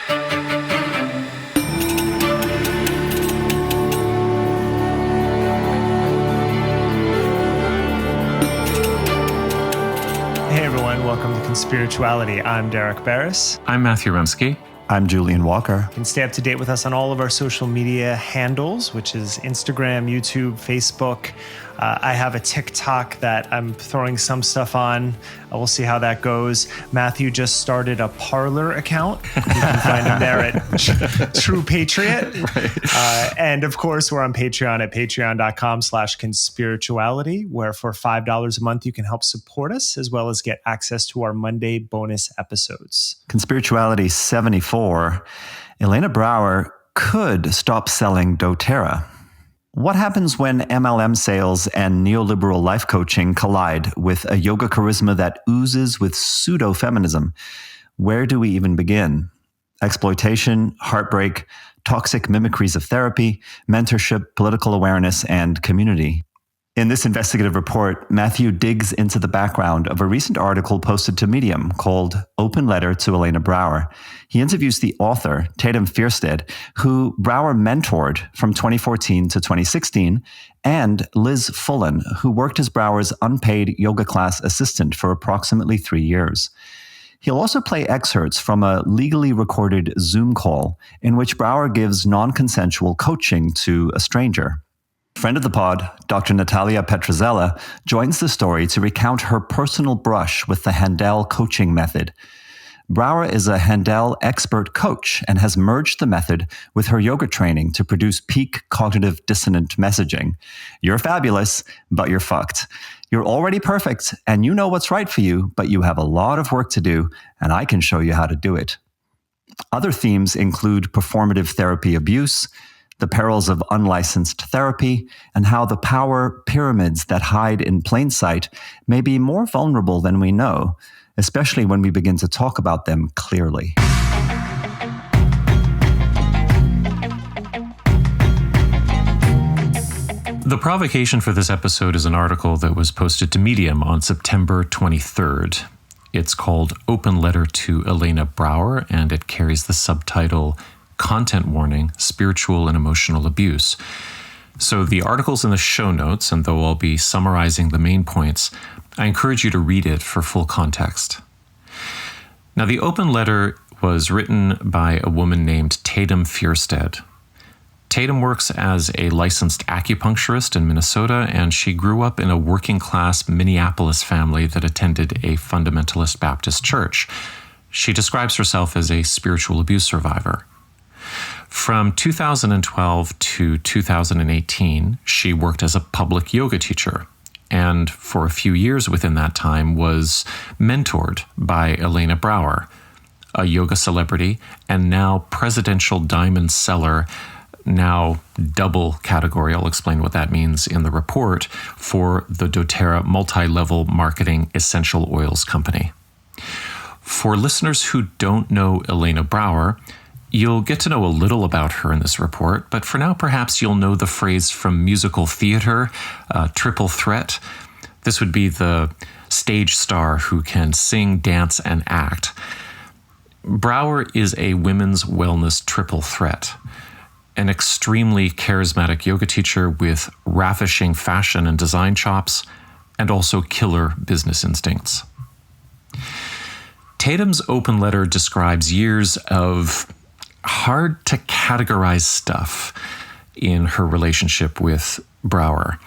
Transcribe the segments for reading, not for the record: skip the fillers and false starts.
Hey everyone, welcome to Conspirituality. I'm Derek Barris. I'm Matthew Remski. I'm Julian Walker. You can stay up to date with us on all of our social media handles, which is Instagram, YouTube, Facebook. I have a TikTok that I'm throwing some stuff on. We'll see how that goes. Matthew just started a Parler account. You can find him there at True Patriot. Right. And of course, we're on Patreon at patreon.com/conspirituality, where for $5 a month, you can help support us as well as get access to our Monday bonus episodes. Conspirituality 74. Elena Brower could stop selling doTERRA. What happens when MLM sales and neoliberal life coaching collide with a yoga charisma that oozes with pseudo-feminism? Where do we even begin? Exploitation, heartbreak, toxic mimicries of therapy, mentorship, political awareness, and community. In this investigative report, Matthew digs into the background of a recent article posted to Medium called Open Letter to Elena Brower. He interviews the author, Tatum Fjerstad, who Brower mentored from 2014 to 2016, and Liz Fullen, who worked as Brower's unpaid yoga class assistant for approximately 3 years. He'll also play excerpts from a legally recorded Zoom call in which Brower gives non-consensual coaching to a stranger. Friend of the pod, Dr. Natalia Petrzela, joins the story to recount her personal brush with the Handel Coaching Method. Brower is a Handel expert coach and has merged the method with her yoga training to produce peak cognitive-dissonant messaging. You're fabulous, but you're fucked. You're already perfect, and you know what's right for you, but you have a lot of work to do, and I can show you how to do it. Other themes include performative therapy abuse, the perils of unlicensed therapy, and how the power pyramids that hide in plain sight may be more vulnerable than we know, especially when we begin to talk about them clearly. The provocation for this episode is an article that was posted to Medium on September 23rd. It's called Open Letter to Elena Brower, and it carries the subtitle Content Warning, Spiritual and Emotional Abuse. So the article's in the show notes, and though I'll be summarizing the main points, I encourage you to read it for full context. Now, the open letter was written by a woman named Tatum Fjerstad. Tatum works as a licensed acupuncturist in Minnesota, and she grew up in a working-class Minneapolis family that attended a fundamentalist Baptist church. She describes herself as a spiritual abuse survivor. From 2012 to 2018, she worked as a public yoga teacher, and for a few years within that time was mentored by Elena Brower, a yoga celebrity and now presidential diamond seller, now double category, I'll explain what that means in the report, for the doTERRA multi-level marketing essential oils company. For listeners who don't know Elena Brower, you'll get to know a little about her in this report, but for now, perhaps you'll know the phrase from musical theater, triple threat. This would be the stage star who can sing, dance, and act. Brower is a women's wellness triple threat, an extremely charismatic yoga teacher with ravishing fashion and design chops, and also killer business instincts. Tatum's open letter describes years of hard to categorize stuff in her relationship with Brower.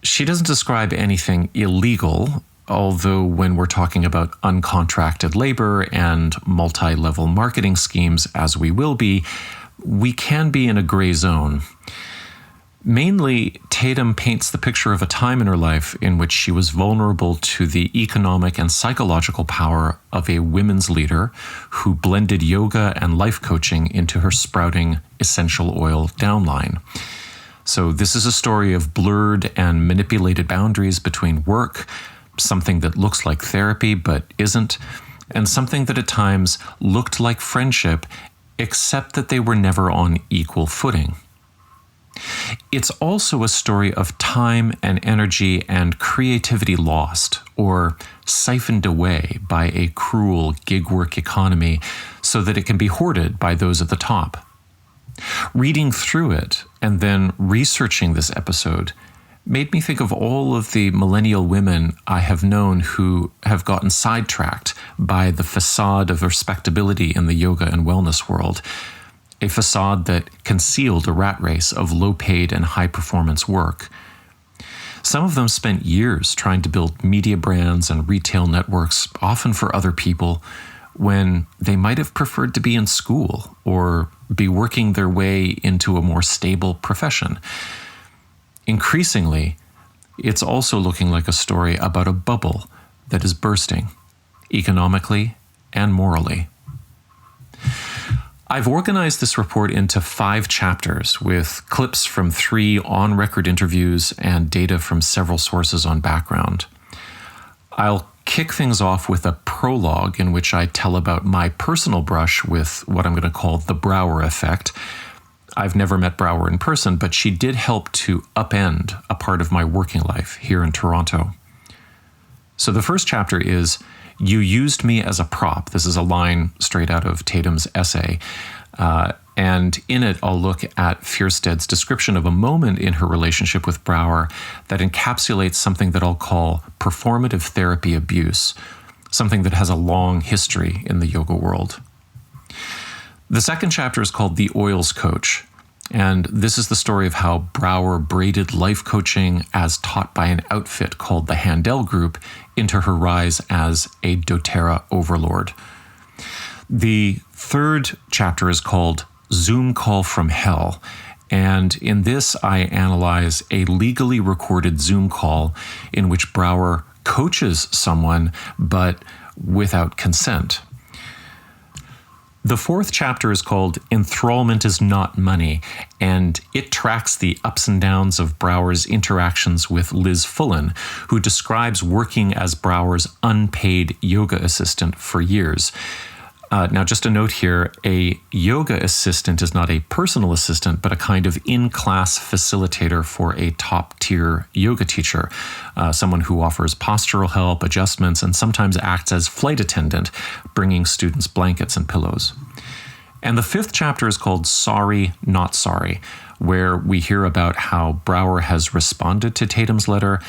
She doesn't describe anything illegal, although when we're talking about uncontracted labor and multi-level marketing schemes, as we will be, we can be in a gray zone. Mainly, Tatum paints the picture of a time in her life in which she was vulnerable to the economic and psychological power of a women's leader who blended yoga and life coaching into her sprouting essential oil downline. So this is a story of blurred and manipulated boundaries between work, something that looks like therapy but isn't, and something that at times looked like friendship, except that they were never on equal footing. It's also a story of time and energy and creativity lost or siphoned away by a cruel gig work economy so that it can be hoarded by those at the top. Reading through it and then researching this episode made me think of all of the millennial women I have known who have gotten sidetracked by the facade of respectability in the yoga and wellness world, a facade that concealed a rat race of low-paid and high-performance work. Some of them spent years trying to build media brands and retail networks, often for other people, when they might have preferred to be in school or be working their way into a more stable profession. Increasingly, it's also looking like a story about a bubble that is bursting, economically and morally. I've organized this report into 5 chapters with clips from 3 on-record interviews and data from several sources on background. I'll kick things off with a prologue in which I tell about my personal brush with what I'm going to call the Brower effect. I've never met Brower in person, but she did help to upend a part of my working life here in Toronto. So the first chapter is, "You used me as a prop." This is a line straight out of Tatum's essay. And in it, I'll look at Fjerstad's description of a moment in her relationship with Brower that encapsulates something that I'll call performative therapy abuse, something that has a long history in the yoga world. The second chapter is called The Oils Coach, and this is the story of how Brower braided life coaching as taught by an outfit called the Handel Group into her rise as a doTERRA overlord. The third chapter is called Zoom Call from Hell, and in this I analyze a legally recorded Zoom call in which Brower coaches someone but without consent. The fourth chapter is called Enthrallment is Not Money, and it tracks the ups and downs of Brower's interactions with Liz Fullen, who describes working as Brower's unpaid yoga assistant for years. Now, just a note here, a yoga assistant is not a personal assistant, but a kind of in-class facilitator for a top-tier yoga teacher, someone who offers postural help, adjustments, and sometimes acts as flight attendant, bringing students blankets and pillows. And the fifth chapter is called Sorry, Not Sorry, where we hear about how Brower has responded to Tatum's letter,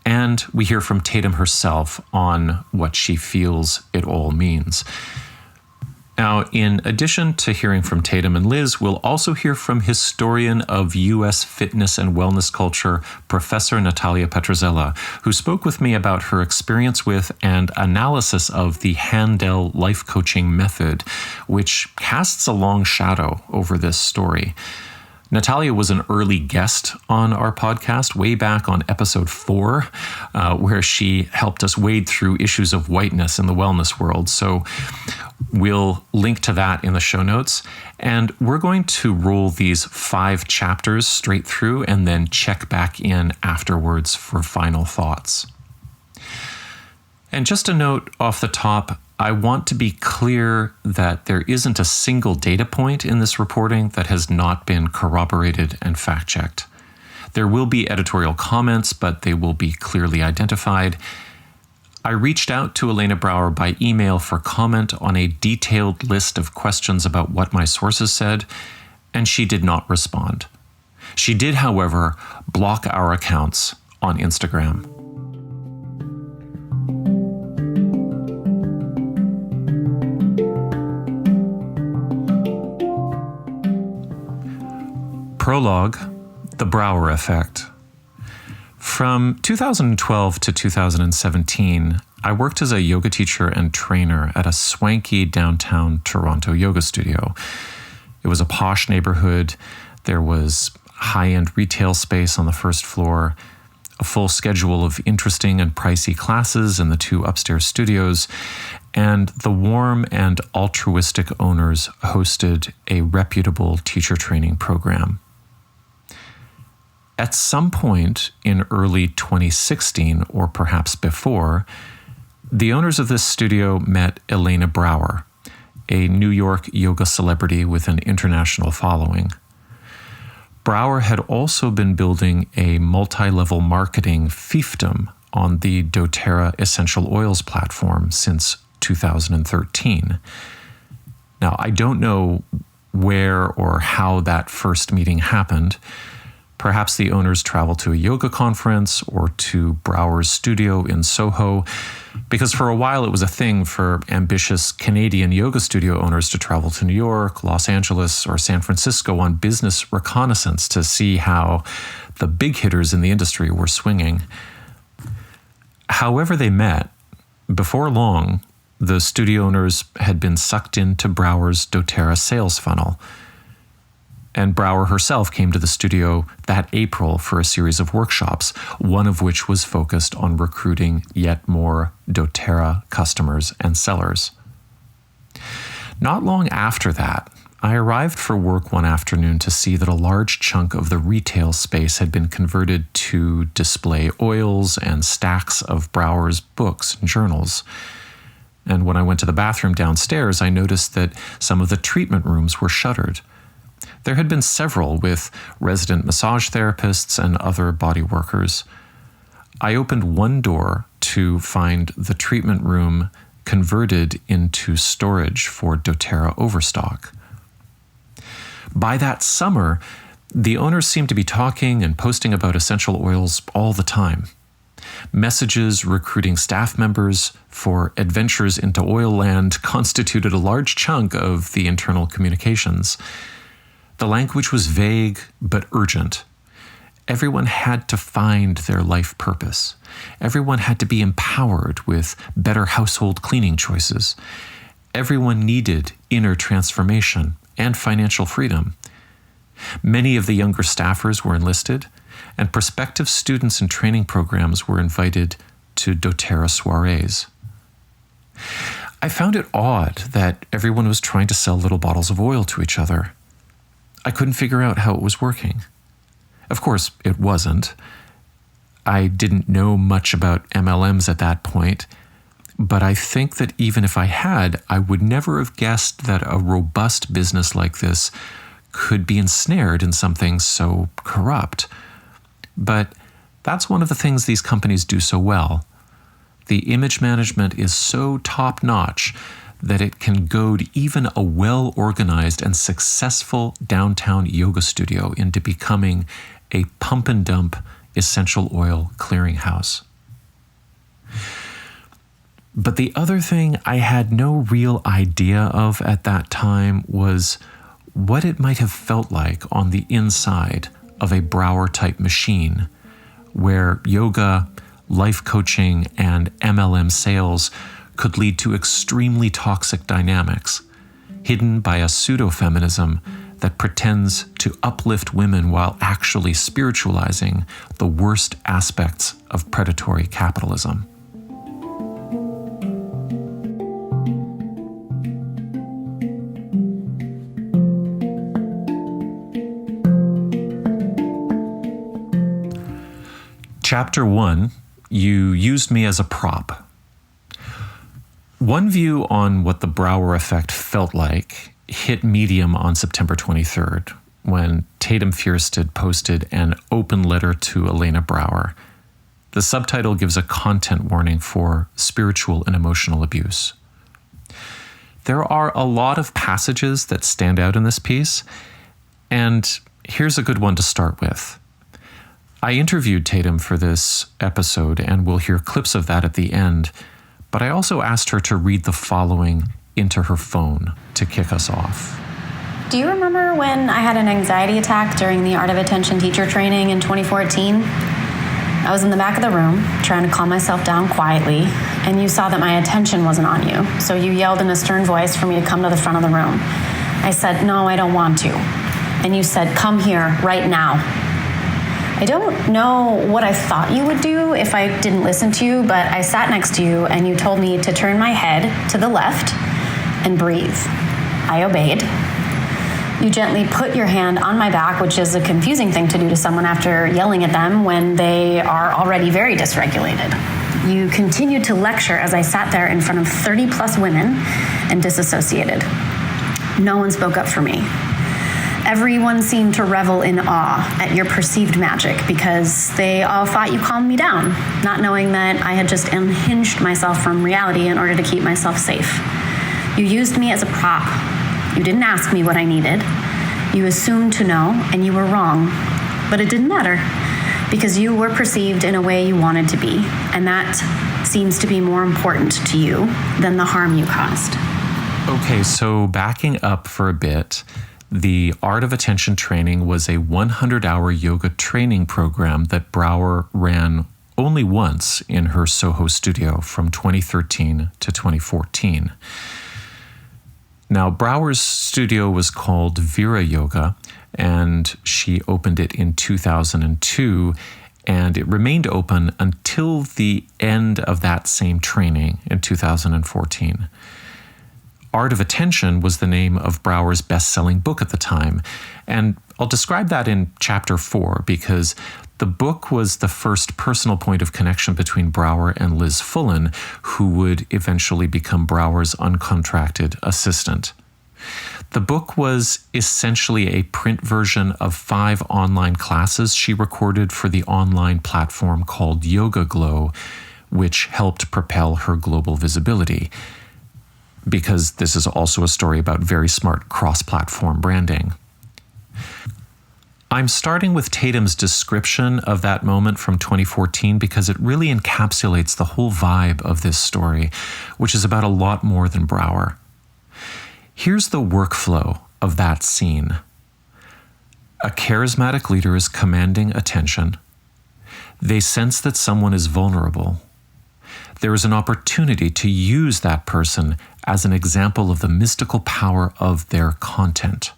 and we hear from Tatum herself on what she feels it all means. Now, in addition to hearing from Tatum and Liz, we'll also hear from historian of U.S. fitness and wellness culture, Professor Natalia Petrzela, who spoke with me about her experience with and analysis of the Handel Life Coaching Method, which casts a long shadow over this story. Natalia was an early guest on our podcast way back on episode 4, where she helped us wade through issues of whiteness in the wellness world. So we'll link to that in the show notes. And we're going to roll these 5 chapters straight through and then check back in afterwards for final thoughts. And just a note off the top, I want to be clear that there isn't a single data point in this reporting that has not been corroborated and fact-checked. There will be editorial comments, but they will be clearly identified. I reached out to Elena Brower by email for comment on a detailed list of questions about what my sources said, and she did not respond. She did, however, block our accounts on Instagram. Prologue, The Brower Effect. From 2012 to 2017, I worked as a yoga teacher and trainer at a swanky downtown Toronto yoga studio. It was a posh neighborhood. There was high-end retail space on the first floor, a full schedule of interesting and pricey classes in the 2 upstairs studios, and the warm and altruistic owners hosted a reputable teacher training program. At some point in early 2016, or perhaps before, the owners of this studio met Elena Brower, a New York yoga celebrity with an international following. Brower had also been building a multi-level marketing fiefdom on the doTERRA essential oils platform since 2013. Now, I don't know where or how that first meeting happened. Perhaps the owners traveled to a yoga conference or to Brower's studio in Soho, because for a while it was a thing for ambitious Canadian yoga studio owners to travel to New York, Los Angeles, or San Francisco on business reconnaissance to see how the big hitters in the industry were swinging. However they met, before long, the studio owners had been sucked into Brower's doTERRA sales funnel. And Brower herself came to the studio that April for a series of workshops, one of which was focused on recruiting yet more doTERRA customers and sellers. Not long after that, I arrived for work one afternoon to see that a large chunk of the retail space had been converted to display oils and stacks of Brower's books and journals. And when I went to the bathroom downstairs, I noticed that some of the treatment rooms were shuttered. There had been several with resident massage therapists and other body workers. I opened one door to find the treatment room converted into storage for doTERRA overstock. By that summer, the owners seemed to be talking and posting about essential oils all the time. Messages recruiting staff members for adventures into oil land constituted a large chunk of the internal communications. The language was vague but urgent. Everyone had to find their life purpose. Everyone had to be empowered with better household cleaning choices. Everyone needed inner transformation and financial freedom. Many of the younger staffers were enlisted, and prospective students in training programs were invited to doTERRA soirees. I found it odd that everyone was trying to sell little bottles of oil to each other. I couldn't figure out how it was working. Of course, it wasn't. I didn't know much about MLMs at that point, but I think that even if I had, I would never have guessed that a robust business like this could be ensnared in something so corrupt. But that's one of the things these companies do so well. The image management is so top-notch that it can goad even a well-organized and successful downtown yoga studio into becoming a pump-and-dump essential oil clearinghouse. But the other thing I had no real idea of at that time was what it might have felt like on the inside of a Brower-type machine, where yoga, life coaching, and MLM sales could lead to extremely toxic dynamics, hidden by a pseudofeminism that pretends to uplift women while actually spiritualizing the worst aspects of predatory capitalism. Chapter 1, you used me as a prop. One view on what the Brower effect felt like hit Medium on September 23rd, when Tatum Fjerstad posted an open letter to Elena Brower. The subtitle gives a content warning for spiritual and emotional abuse. There are a lot of passages that stand out in this piece, and here's a good one to start with. I interviewed Tatum for this episode, and we'll hear clips of that at the end, but I also asked her to read the following into her phone to kick us off. Do you remember when I had an anxiety attack during the Art of Attention teacher training in 2014? I was in the back of the room trying to calm myself down quietly, and you saw that my attention wasn't on you, so you yelled in a stern voice for me to come to the front of the room. I said, "No, I don't want to." And you said, "Come here right now." I don't know what I thought you would do if I didn't listen to you, but I sat next to you and you told me to turn my head to the left and breathe. I obeyed. You gently put your hand on my back, which is a confusing thing to do to someone after yelling at them when they are already very dysregulated. You continued to lecture as I sat there in front of 30 plus women and disassociated. No one spoke up for me. Everyone seemed to revel in awe at your perceived magic because they all thought you calmed me down, not knowing that I had just unhinged myself from reality in order to keep myself safe. You used me as a prop. You didn't ask me what I needed. You assumed to know, and you were wrong. But it didn't matter because you were perceived in a way you wanted to be, and that seems to be more important to you than the harm you caused. Okay, so backing up for a bit, the Art of Attention training was a 100-hour yoga training program that Brower ran only once in her Soho studio from 2013 to 2014. Now, Brower's studio was called Vira Yoga, and she opened it in 2002, and it remained open until the end of that same training in 2014. Art of Attention was the name of Brower's best-selling book at the time, and I'll describe that in Chapter 4 because the book was the first personal point of connection between Brower and Liz Fullen, who would eventually become Brower's uncontracted assistant. The book was essentially a print version of 5 online classes she recorded for the online platform called Yoga Glow, which helped propel her global visibility. Because this is also a story about very smart cross-platform branding. I'm starting with Tatum's description of that moment from 2014 because it really encapsulates the whole vibe of this story, which is about a lot more than Brower. Here's the workflow of that scene. A charismatic leader is commanding attention. They sense that someone is vulnerable. There is an opportunity to use that person as an example of the mystical power of their content.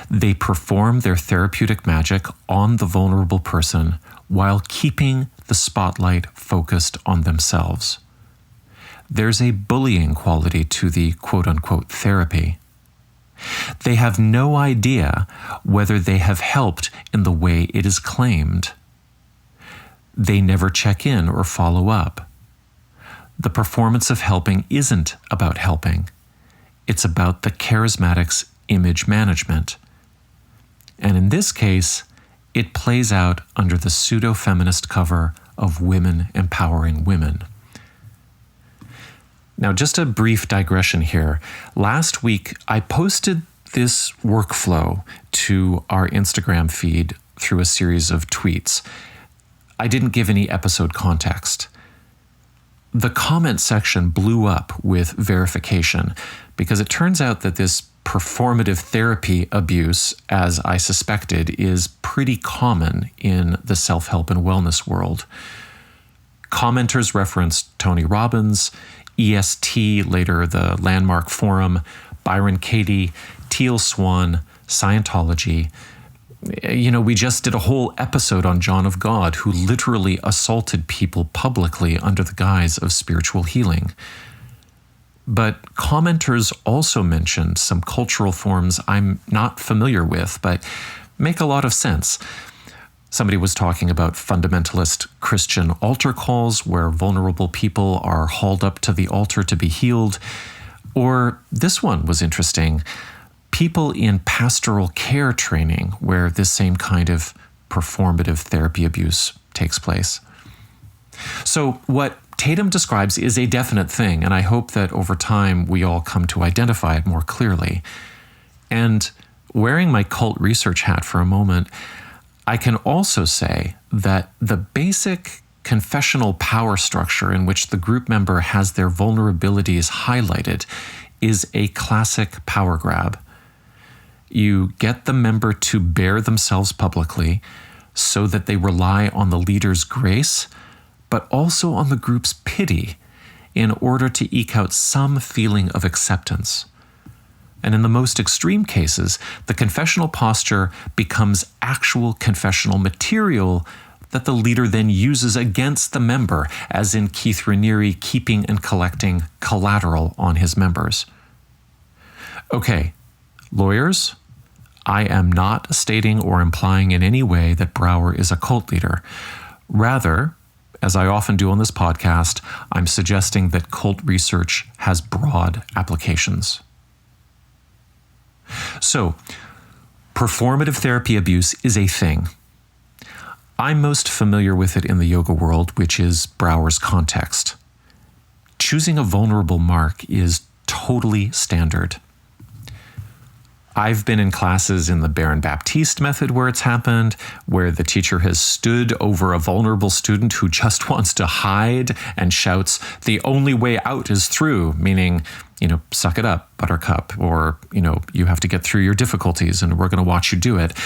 They perform their therapeutic magic on the vulnerable person while keeping the spotlight focused on themselves. There's a bullying quality to the quote-unquote therapy. They have no idea whether they have helped in the way it is claimed. They never check in or follow up. The performance of helping isn't about helping. It's about the charismatic's image management. And in this case, it plays out under the pseudo-feminist cover of Women Empowering Women. Now, just a brief digression here. Last week, I posted this workflow to our Instagram feed through a series of tweets. I didn't give any episode context. The comment section blew up with verification because it turns out that this performative therapy abuse, as I suspected, is pretty common in the self-help and wellness world. Commenters referenced Tony Robbins, EST, later the Landmark Forum, Byron Katie, Teal Swan, Scientology. You know, we just did a whole episode on John of God, who literally assaulted people publicly under the guise of spiritual healing. But commenters also mentioned some cultural forms I'm not familiar with, but make a lot of sense. Somebody was talking about fundamentalist Christian altar calls, where vulnerable people are hauled up to the altar to be healed. Or this one was interesting. People in pastoral care training, where this same kind of performative therapy abuse takes place. So what Tatum describes is a definite thing, and I hope that over time we all come to identify it more clearly. And wearing my cult research hat for a moment, I can also say that the basic confessional power structure in which the group member has their vulnerabilities highlighted is a classic power grab. You get the member to bare themselves publicly so that they rely on the leader's grace, but also on the group's pity in order to eke out some feeling of acceptance. And in the most extreme cases, the confessional posture becomes actual confessional material that the leader then uses against the member, as in Keith Raniere keeping and collecting collateral on his members. Okay, lawyers, I am not stating or implying in any way that Brower is a cult leader. Rather, as I often do on this podcast, I'm suggesting that cult research has broad applications. So, Performative therapy abuse is a thing. I'm most familiar with it in the yoga world, which is Brower's context. Choosing a vulnerable mark is totally standard. I've been in classes in the Baron Baptiste method where it's happened, where the teacher has stood over a vulnerable student who just wants to hide and shouts, "The only way out is through," meaning, suck it up, buttercup, or, you have to get through your difficulties and we're going to watch you do it.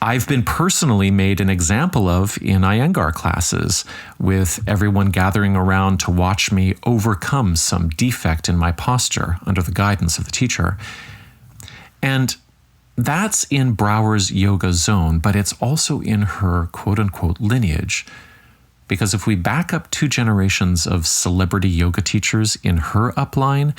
I've been personally made an example of in Iyengar classes, with everyone gathering around to watch me overcome some defect in my posture under the guidance of the teacher. And that's in Brower's yoga zone, but it's also in her quote-unquote lineage. Because if we back up 2 generations of celebrity yoga teachers in her upline,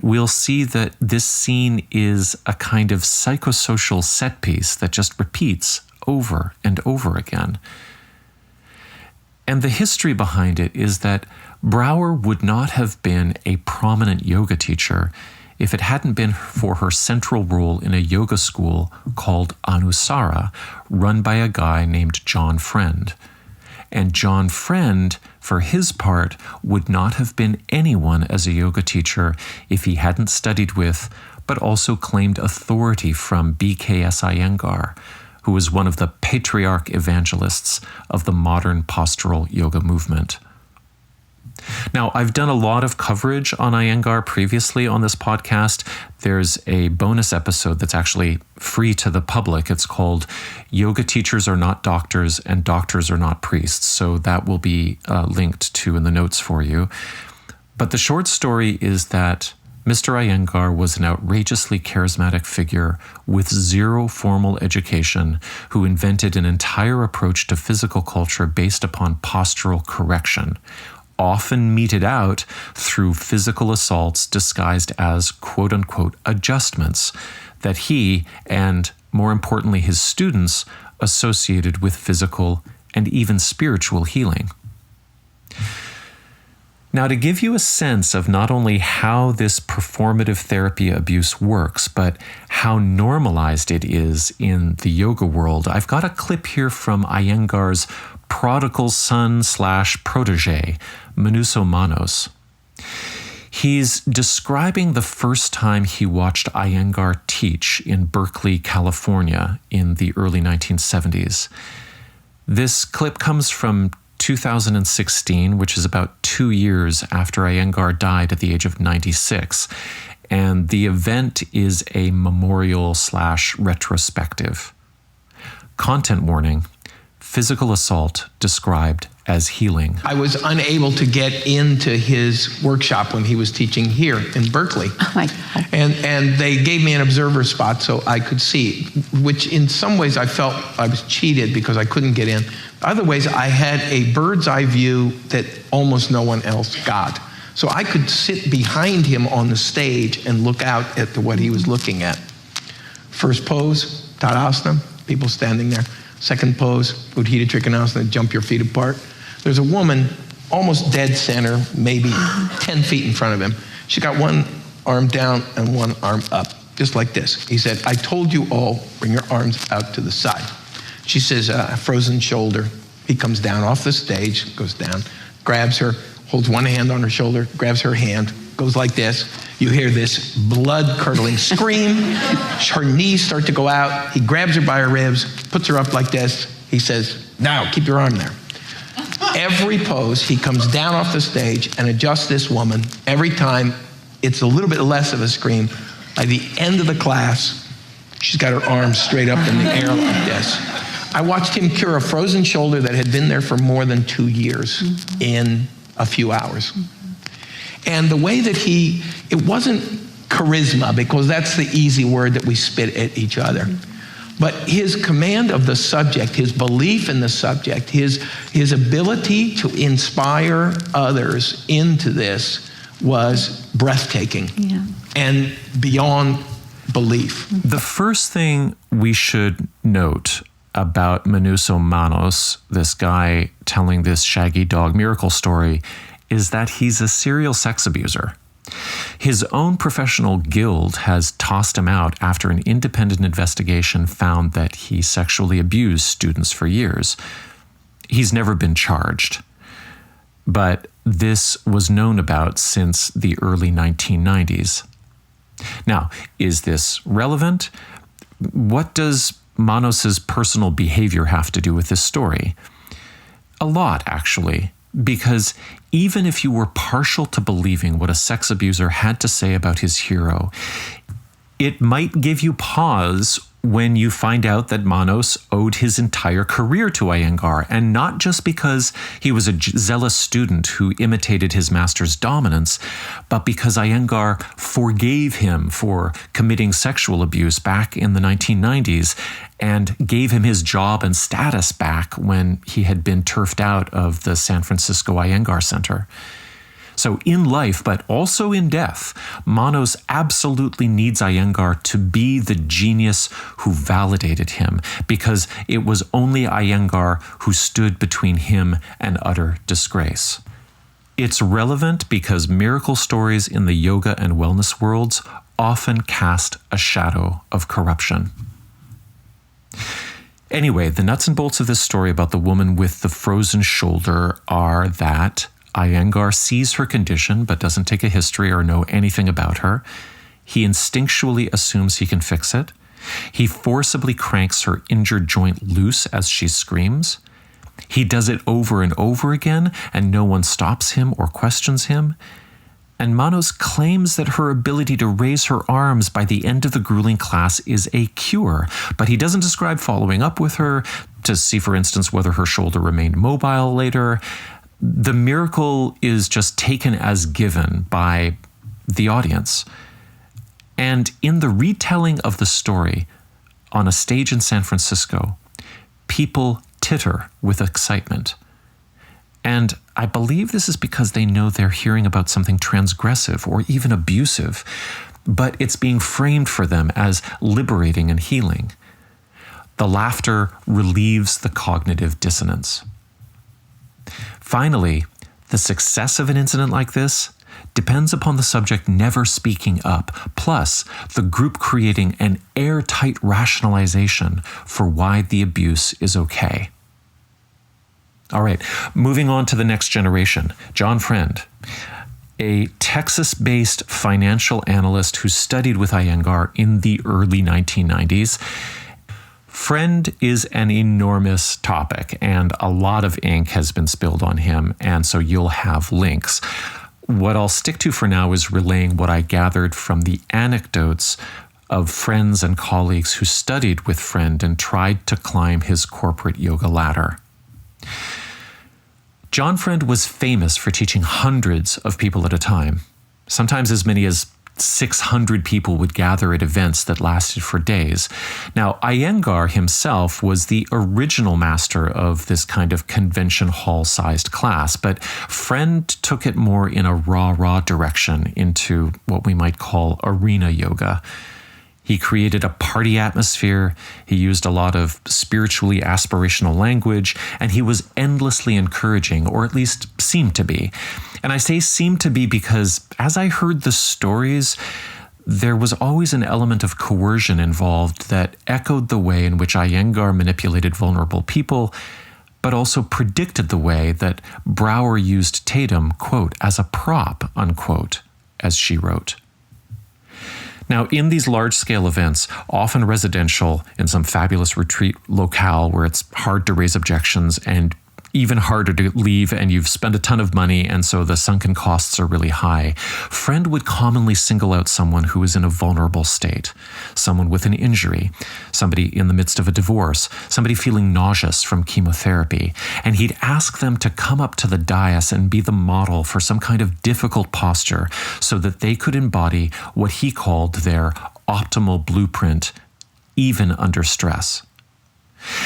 we'll see that this scene is a kind of psychosocial set piece that just repeats over and over again. And the history behind it is that Brower would not have been a prominent yoga teacher if it hadn't been for her central role in a yoga school called Anusara, run by a guy named John Friend. And John Friend, for his part, would not have been anyone as a yoga teacher if he hadn't studied with, but also claimed authority from BKS Iyengar, who was one of the patriarch evangelists of the modern postural yoga movement. Now, I've done a lot of coverage on Iyengar previously on this podcast. There's a bonus episode that's actually free to the public. It's called Yoga Teachers Are Not Doctors and Doctors Are Not Priests. So that will be linked to in the notes for you. But the short story is that Mr. Iyengar was an outrageously charismatic figure with 0 formal education who invented an entire approach to physical culture based upon postural correction, often meted out through physical assaults disguised as quote-unquote adjustments that he, and more importantly his students, associated with physical and even spiritual healing. Now, to give you a sense of not only how this performative therapy abuse works, but how normalized it is in the yoga world, I've got a clip here from Iyengar's prodigal son / protege, Manuso Manos. He's describing the first time he watched Iyengar teach in Berkeley, California in the early 1970s. This clip comes from 2016, which is about 2 years after Iyengar died at the age of 96. And the event is a memorial / retrospective. Content warning: physical assault described as healing. I was unable to get into his workshop when he was teaching here in Berkeley. Oh my God. And they gave me an observer spot so I could see, which in some ways I felt I was cheated because I couldn't get in. Other ways, I had a bird's eye view that almost no one else got. So I could sit behind him on the stage and look out at what he was looking at. First pose, Tadasana, people standing there. Second pose, Uddhita Trikonasana, jump your feet apart. There's a woman almost dead center, maybe 10 feet in front of him. She got one arm down and one arm up, just like this. He said, "I told you all, bring your arms out to the side." She says, frozen shoulder. He comes down off the stage, goes down, grabs her, holds one hand on her shoulder, grabs her hand, goes like this. You hear this blood-curdling scream. Her knees start to go out. He grabs her by her ribs, puts her up like this. He says, "Now, keep your arm there." Every pose, he comes down off the stage and adjusts this woman. Every time, it's a little bit less of a scream. By the end of the class, she's got her arms straight up in the air like this. I watched him cure a frozen shoulder that had been there for more than 2 years in a few hours. And the way that it wasn't charisma, because that's the easy word that we spit at each other. But his command of the subject, his belief in the subject, his ability to inspire others into this was breathtaking and beyond belief. The first thing we should note about Manuso Manos, this guy telling this shaggy dog miracle story, is that he's a serial sex abuser. His own professional guild has tossed him out after an independent investigation found that he sexually abused students for years. He's never been charged, but this was known about since the early 1990s. Now, is this relevant? What does Manos's personal behavior have to do with this story? A lot, actually, because even if you were partial to believing what a sex abuser had to say about his hero, it might give you pause when you find out that Manos owed his entire career to Iyengar, and not just because he was a zealous student who imitated his master's dominance, but because Iyengar forgave him for committing sexual abuse back in the 1990s and gave him his job and status back when he had been turfed out of the San Francisco Iyengar Center. So in life, but also in death, Manos absolutely needs Iyengar to be the genius who validated him, because it was only Iyengar who stood between him and utter disgrace. It's relevant because miracle stories in the yoga and wellness worlds often cast a shadow of corruption. Anyway, the nuts and bolts of this story about the woman with the frozen shoulder are that Iyengar sees her condition but doesn't take a history or know anything about her. He instinctually assumes he can fix it. He forcibly cranks her injured joint loose as she screams. He does it over and over again, and no one stops him or questions him. And Manos claims that her ability to raise her arms by the end of the grueling class is a cure, but he doesn't describe following up with her to see, for instance, whether her shoulder remained mobile later. The miracle is just taken as given by the audience. And in the retelling of the story on a stage in San Francisco, people titter with excitement. And I believe this is because they know they're hearing about something transgressive or even abusive, but it's being framed for them as liberating and healing. The laughter relieves the cognitive dissonance. Finally, the success of an incident like this depends upon the subject never speaking up, plus the group creating an airtight rationalization for why the abuse is okay. All right, moving on to the next generation. John Friend, a Texas-based financial analyst who studied with Iyengar in the early 1990s. Friend is an enormous topic, and a lot of ink has been spilled on him, and so you'll have links. What I'll stick to for now is relaying what I gathered from the anecdotes of friends and colleagues who studied with Friend and tried to climb his corporate yoga ladder. John Friend was famous for teaching hundreds of people at a time. Sometimes as many as 600 people would gather at events that lasted for days. Now, Iyengar himself was the original master of this kind of convention hall-sized class, but Friend took it more in a raw direction into what we might call arena yoga. He created a party atmosphere, he used a lot of spiritually aspirational language, and he was endlessly encouraging, or at least seemed to be. And I say seemed to be because as I heard the stories, there was always an element of coercion involved that echoed the way in which Iyengar manipulated vulnerable people, but also predicted the way that Brower used Tatum, quote, as a prop, unquote, as she wrote. Now, in these large-scale events, often residential in some fabulous retreat locale where it's hard to raise objections and even harder to leave, and you've spent a ton of money, and so the sunken costs are really high, Friend would commonly single out someone who is in a vulnerable state, someone with an injury, somebody in the midst of a divorce, somebody feeling nauseous from chemotherapy, and he'd ask them to come up to the dais and be the model for some kind of difficult posture so that they could embody what he called their optimal blueprint, even under stress.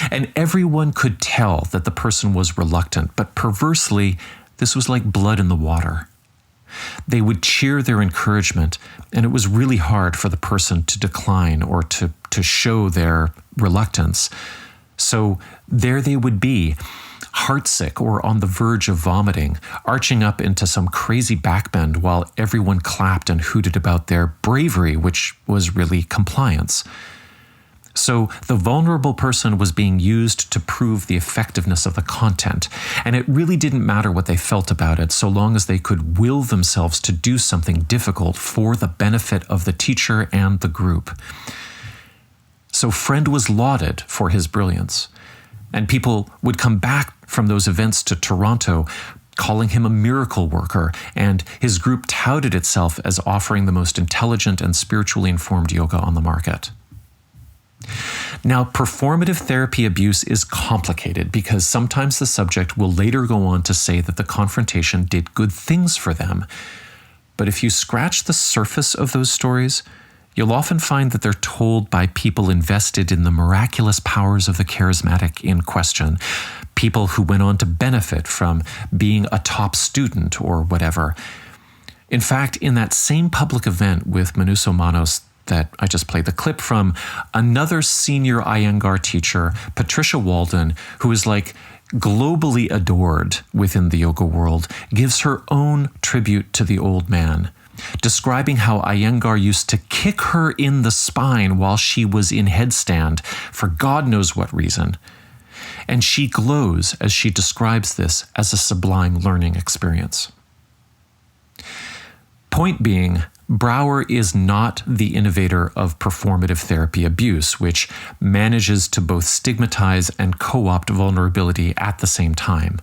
And everyone could tell that the person was reluctant, but perversely, this was like blood in the water. They would cheer their encouragement, and it was really hard for the person to decline or to show their reluctance. So there they would be, heartsick or on the verge of vomiting, arching up into some crazy backbend while everyone clapped and hooted about their bravery, which was really compliance. So the vulnerable person was being used to prove the effectiveness of the content, and it really didn't matter what they felt about it so long as they could will themselves to do something difficult for the benefit of the teacher and the group. So Friend was lauded for his brilliance, and people would come back from those events to Toronto calling him a miracle worker, and his group touted itself as offering the most intelligent and spiritually informed yoga on the market. Now, performative therapy abuse is complicated because sometimes the subject will later go on to say that the confrontation did good things for them. But if you scratch the surface of those stories, you'll often find that they're told by people invested in the miraculous powers of the charismatic in question, people who went on to benefit from being a top student or whatever. In fact, in that same public event with Manuso Manos that I just played the clip from, another senior Iyengar teacher, Patricia Walden, who is like globally adored within the yoga world, gives her own tribute to the old man, describing how Iyengar used to kick her in the spine while she was in headstand for God knows what reason. And she glows as she describes this as a sublime learning experience. Point being, Brower is not the innovator of performative therapy abuse, which manages to both stigmatize and co-opt vulnerability at the same time.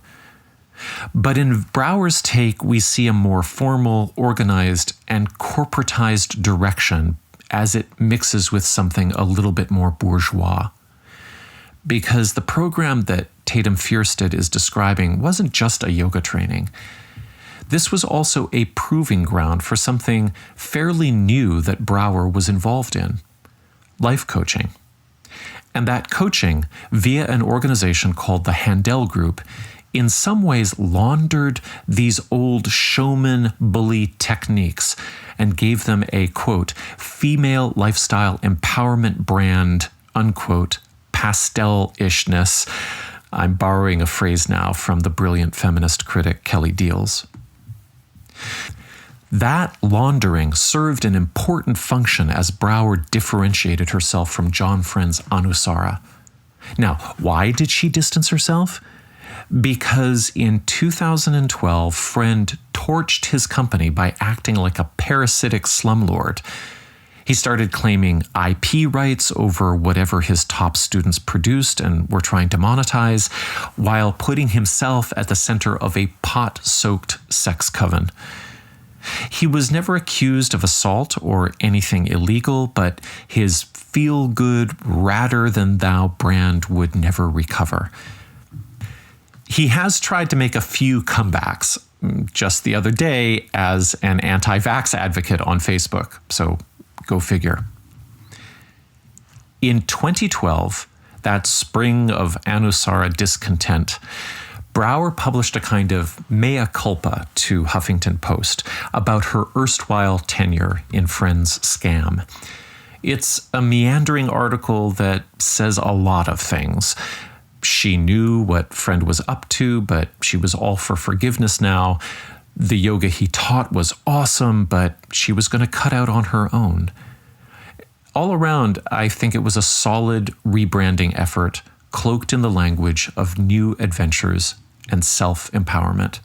But in Brower's take, we see a more formal, organized, and corporatized direction as it mixes with something a little bit more bourgeois. Because the program that Tatum Fjerstad is describing wasn't just a yoga training. This was also a proving ground for something fairly new that Brower was involved in: life coaching. And that coaching, via an organization called the Handel Group, in some ways laundered these old showman bully techniques and gave them a, quote, female lifestyle empowerment brand, unquote, pastel-ishness. I'm borrowing a phrase now from the brilliant feminist critic Kelly Deals. That laundering served an important function as Brower differentiated herself from John Friend's Anusara. Now, why did she distance herself? Because in 2012, Friend torched his company by acting like a parasitic slumlord. He started claiming IP rights over whatever his top students produced and were trying to monetize, while putting himself at the center of a pot-soaked sex coven. He was never accused of assault or anything illegal, but his feel-good, rather-than-thou brand would never recover. He has tried to make a few comebacks, just the other day as an anti-vax advocate on Facebook, so go figure. In 2012, that spring of Anusara discontent, Brower published a kind of mea culpa to Huffington Post about her erstwhile tenure in Friend's scam. It's a meandering article that says a lot of things. She knew what Friend was up to, but she was all for forgiveness now. The yoga he taught was awesome, but she was going to cut out on her own. All around, I think it was a solid rebranding effort, cloaked in the language of new adventures and self-empowerment.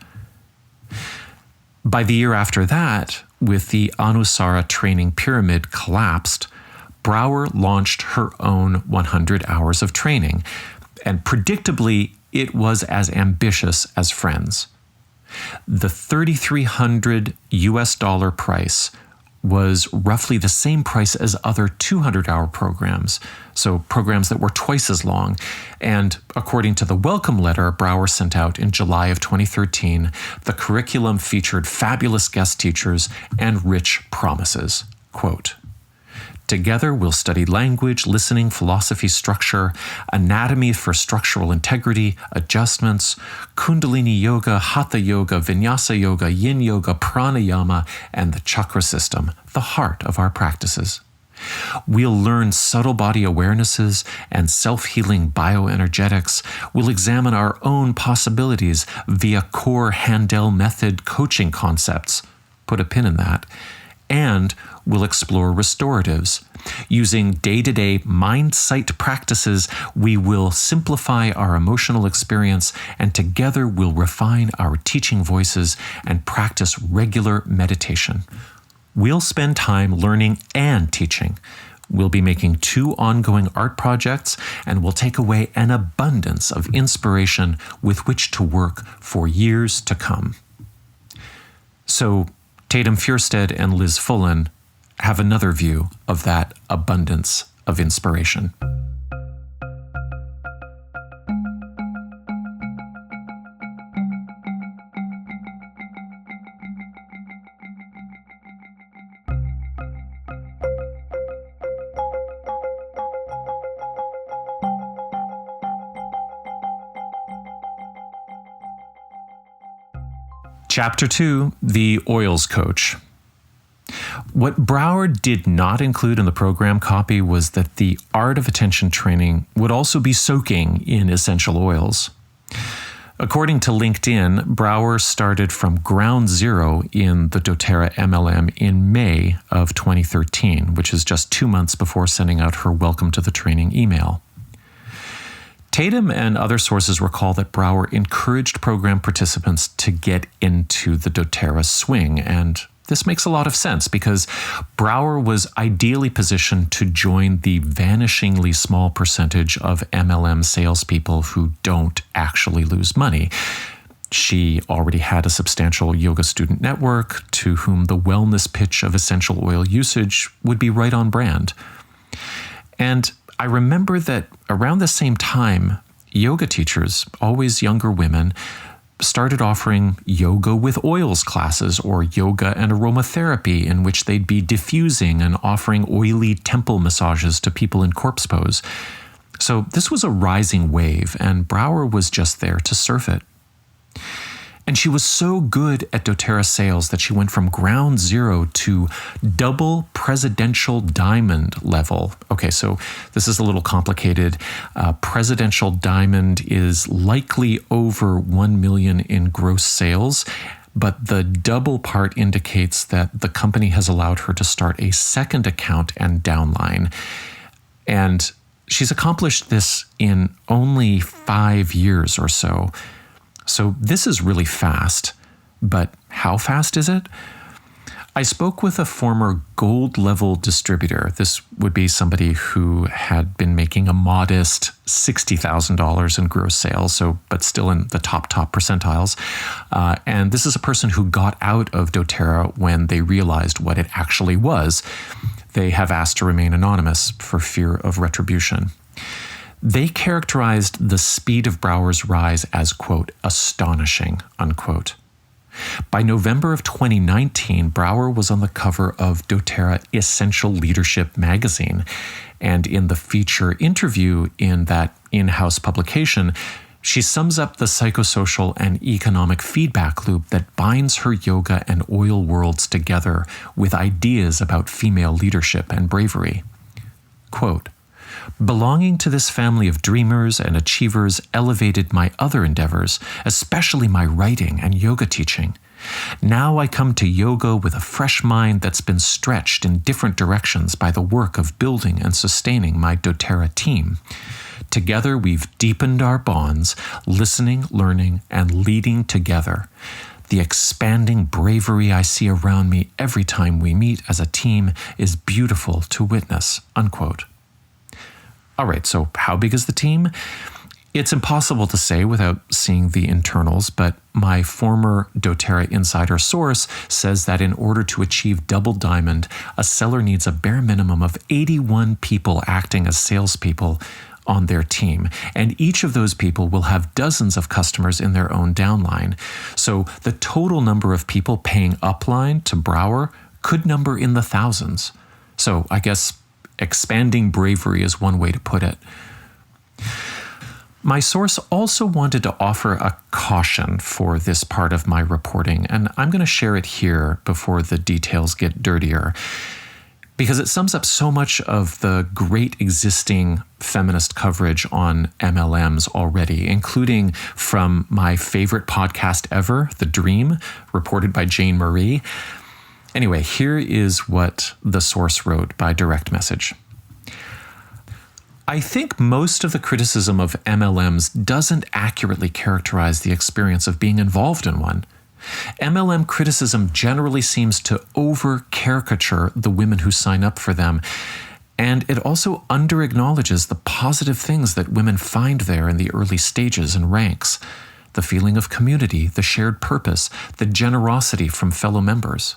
By the year after that, with the Anusara training pyramid collapsed, Brower launched her own 100 hours of training, and predictably, it was as ambitious as Friend's. The $3,300 US price was roughly the same price as other 200-hour programs, so programs that were twice as long. And according to the welcome letter Brower sent out in July of 2013, the curriculum featured fabulous guest teachers and rich promises. Quote, "Together we'll study language, listening, philosophy, structure, anatomy for structural integrity, adjustments, kundalini yoga, hatha yoga, vinyasa yoga, yin yoga, pranayama, and the chakra system, the heart of our practices. We'll learn subtle body awarenesses and self-healing bioenergetics. We'll examine our own possibilities via core Handel Method coaching concepts. Put a pin in that. And we'll explore restoratives. Using day-to-day mind-sight practices, we will simplify our emotional experience, and together we'll refine our teaching voices and practice regular meditation. We'll spend time learning and teaching. We'll be making 2 ongoing art projects, and we'll take away an abundance of inspiration with which to work for years to come. So, Tatum Fjerstad and Liz Fullen have another view of that abundance of inspiration. Chapter 2, The Oils Coach. What Brower did not include in the program copy was that the art of attention training would also be soaking in essential oils. According to LinkedIn, Brower started from ground zero in the doTERRA MLM in May of 2013, which is just 2 months before sending out her welcome to the training email. Tatum and other sources recall that Brower encouraged program participants to get into the doTERRA swing, and this makes a lot of sense because Brower was ideally positioned to join the vanishingly small percentage of MLM salespeople who don't actually lose money. She already had a substantial yoga student network to whom the wellness pitch of essential oil usage would be right on brand. And I remember that around the same time, yoga teachers, always younger women, started offering yoga with oils classes or yoga and aromatherapy in which they'd be diffusing and offering oily temple massages to people in corpse pose. So this was a rising wave, and Brower was just there to surf it. And she was so good at doTERRA sales that she went from ground zero to double presidential diamond level. Okay, so this is a little complicated. Presidential diamond is likely over 1 million in gross sales, but the double part indicates that the company has allowed her to start a second account and downline. And she's accomplished this in only 5 years or so. So this is really fast, but how fast is it? I spoke with a former gold-level distributor. This would be somebody who had been making a modest $60,000 in gross sales, but still in the top percentiles. And this is a person who got out of doTERRA when they realized what it actually was. They have asked to remain anonymous for fear of retribution. They characterized the speed of Brower's rise as, quote, astonishing, unquote. By November of 2019, Brower was on the cover of doTERRA Essential Leadership magazine. And in the feature interview in that in-house publication, she sums up the psychosocial and economic feedback loop that binds her yoga and oil worlds together with ideas about female leadership and bravery. Quote, belonging to this family of dreamers and achievers elevated my other endeavors, especially my writing and yoga teaching. Now I come to yoga with a fresh mind that's been stretched in different directions by the work of building and sustaining my doTERRA team. Together we've deepened our bonds, listening, learning, and leading together. The expanding bravery I see around me every time we meet as a team is beautiful to witness, unquote. All right, so how big is the team? It's impossible to say without seeing the internals, but my former doTERRA insider source says that in order to achieve double diamond, a seller needs a bare minimum of 81 people acting as salespeople on their team. And each of those people will have dozens of customers in their own downline. So the total number of people paying upline to Brower could number in the thousands. So I guess expanding bravery is one way to put it. My source also wanted to offer a caution for this part of my reporting, and I'm going to share it here before the details get dirtier. because it sums up so much of the great existing feminist coverage on MLMs already, including from my favorite podcast ever, The Dream, reported by Jane Marie. Anyway, here is what the source wrote by direct message. I think most of the criticism of MLMs doesn't accurately characterize the experience of being involved in one. MLM criticism generally seems to over-caricature the women who sign up for them, and it also under-acknowledges the positive things that women find there in the early stages and ranks, the feeling of community, the shared purpose, the generosity from fellow members.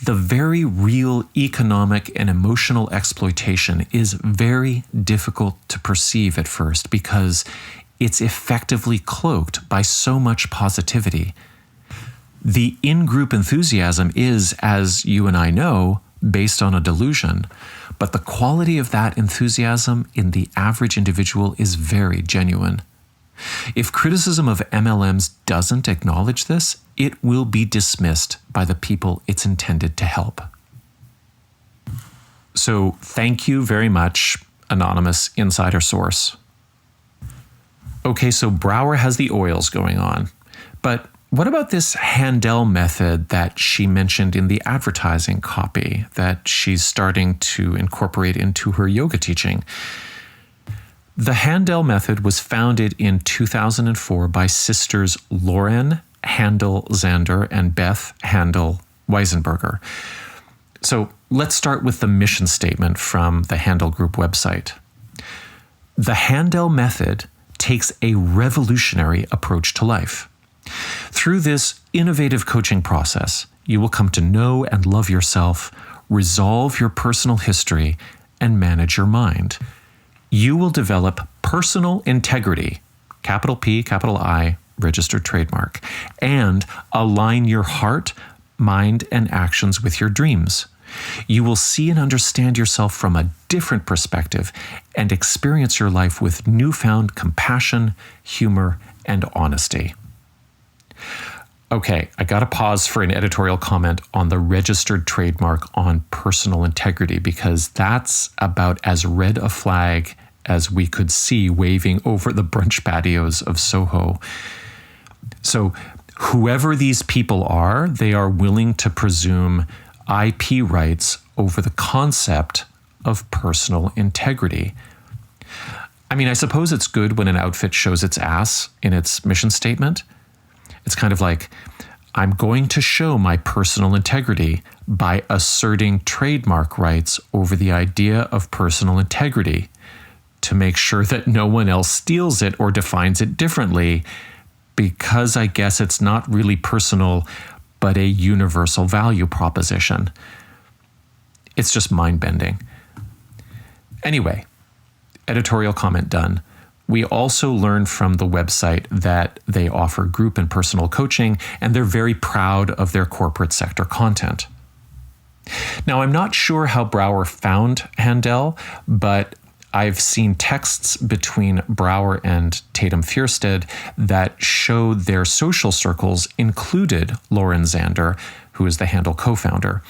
The very real economic and emotional exploitation is very difficult to perceive at first because it's effectively cloaked by so much positivity. The in-group enthusiasm is, as you and I know, based on a delusion, but the quality of that enthusiasm in the average individual is very genuine. If criticism of MLMs doesn't acknowledge this, it will be dismissed by the people it's intended to help. So thank you very much, anonymous insider source. Okay, so Brower has the oils going on, but what about this Handel method that she mentioned in the advertising copy that she's starting to incorporate into her yoga teaching? The Handel method was founded in 2004 by sisters Lauren Handel Zander and Beth Handel Weisenberger. So let's start with the mission statement from the Handel Group website. The Handel method takes a revolutionary approach to life. Through this innovative coaching process, you will come to know and love yourself, resolve your personal history, and manage your mind. You will develop personal integrity, capital P, capital I, registered trademark, and align your heart, mind, and actions with your dreams. You will see and understand yourself from a different perspective and experience your life with newfound compassion, humor, and honesty. Okay, I got to pause for an editorial comment on the registered trademark on personal integrity, because that's about as red a flag as we could see waving over the brunch patios of Soho. So whoever these people are, they are willing to presume IP rights over the concept of personal integrity. I mean, I suppose it's good when an outfit shows its ass in its mission statement. It's kind of like, I'm going to show my personal integrity by asserting trademark rights over the idea of personal integrity to make sure that no one else steals it or defines it differently, because I guess it's not really personal, but a universal value proposition. It's just mind-bending. Anyway, editorial comment done. We also learned from the website that they offer group and personal coaching, and they're very proud of their corporate sector content. Now, I'm not sure how Brower found Handel, but I've seen texts between Brower and Tatum Fjerstad that show their social circles included Lauren Zander, who is the Handel co-founder.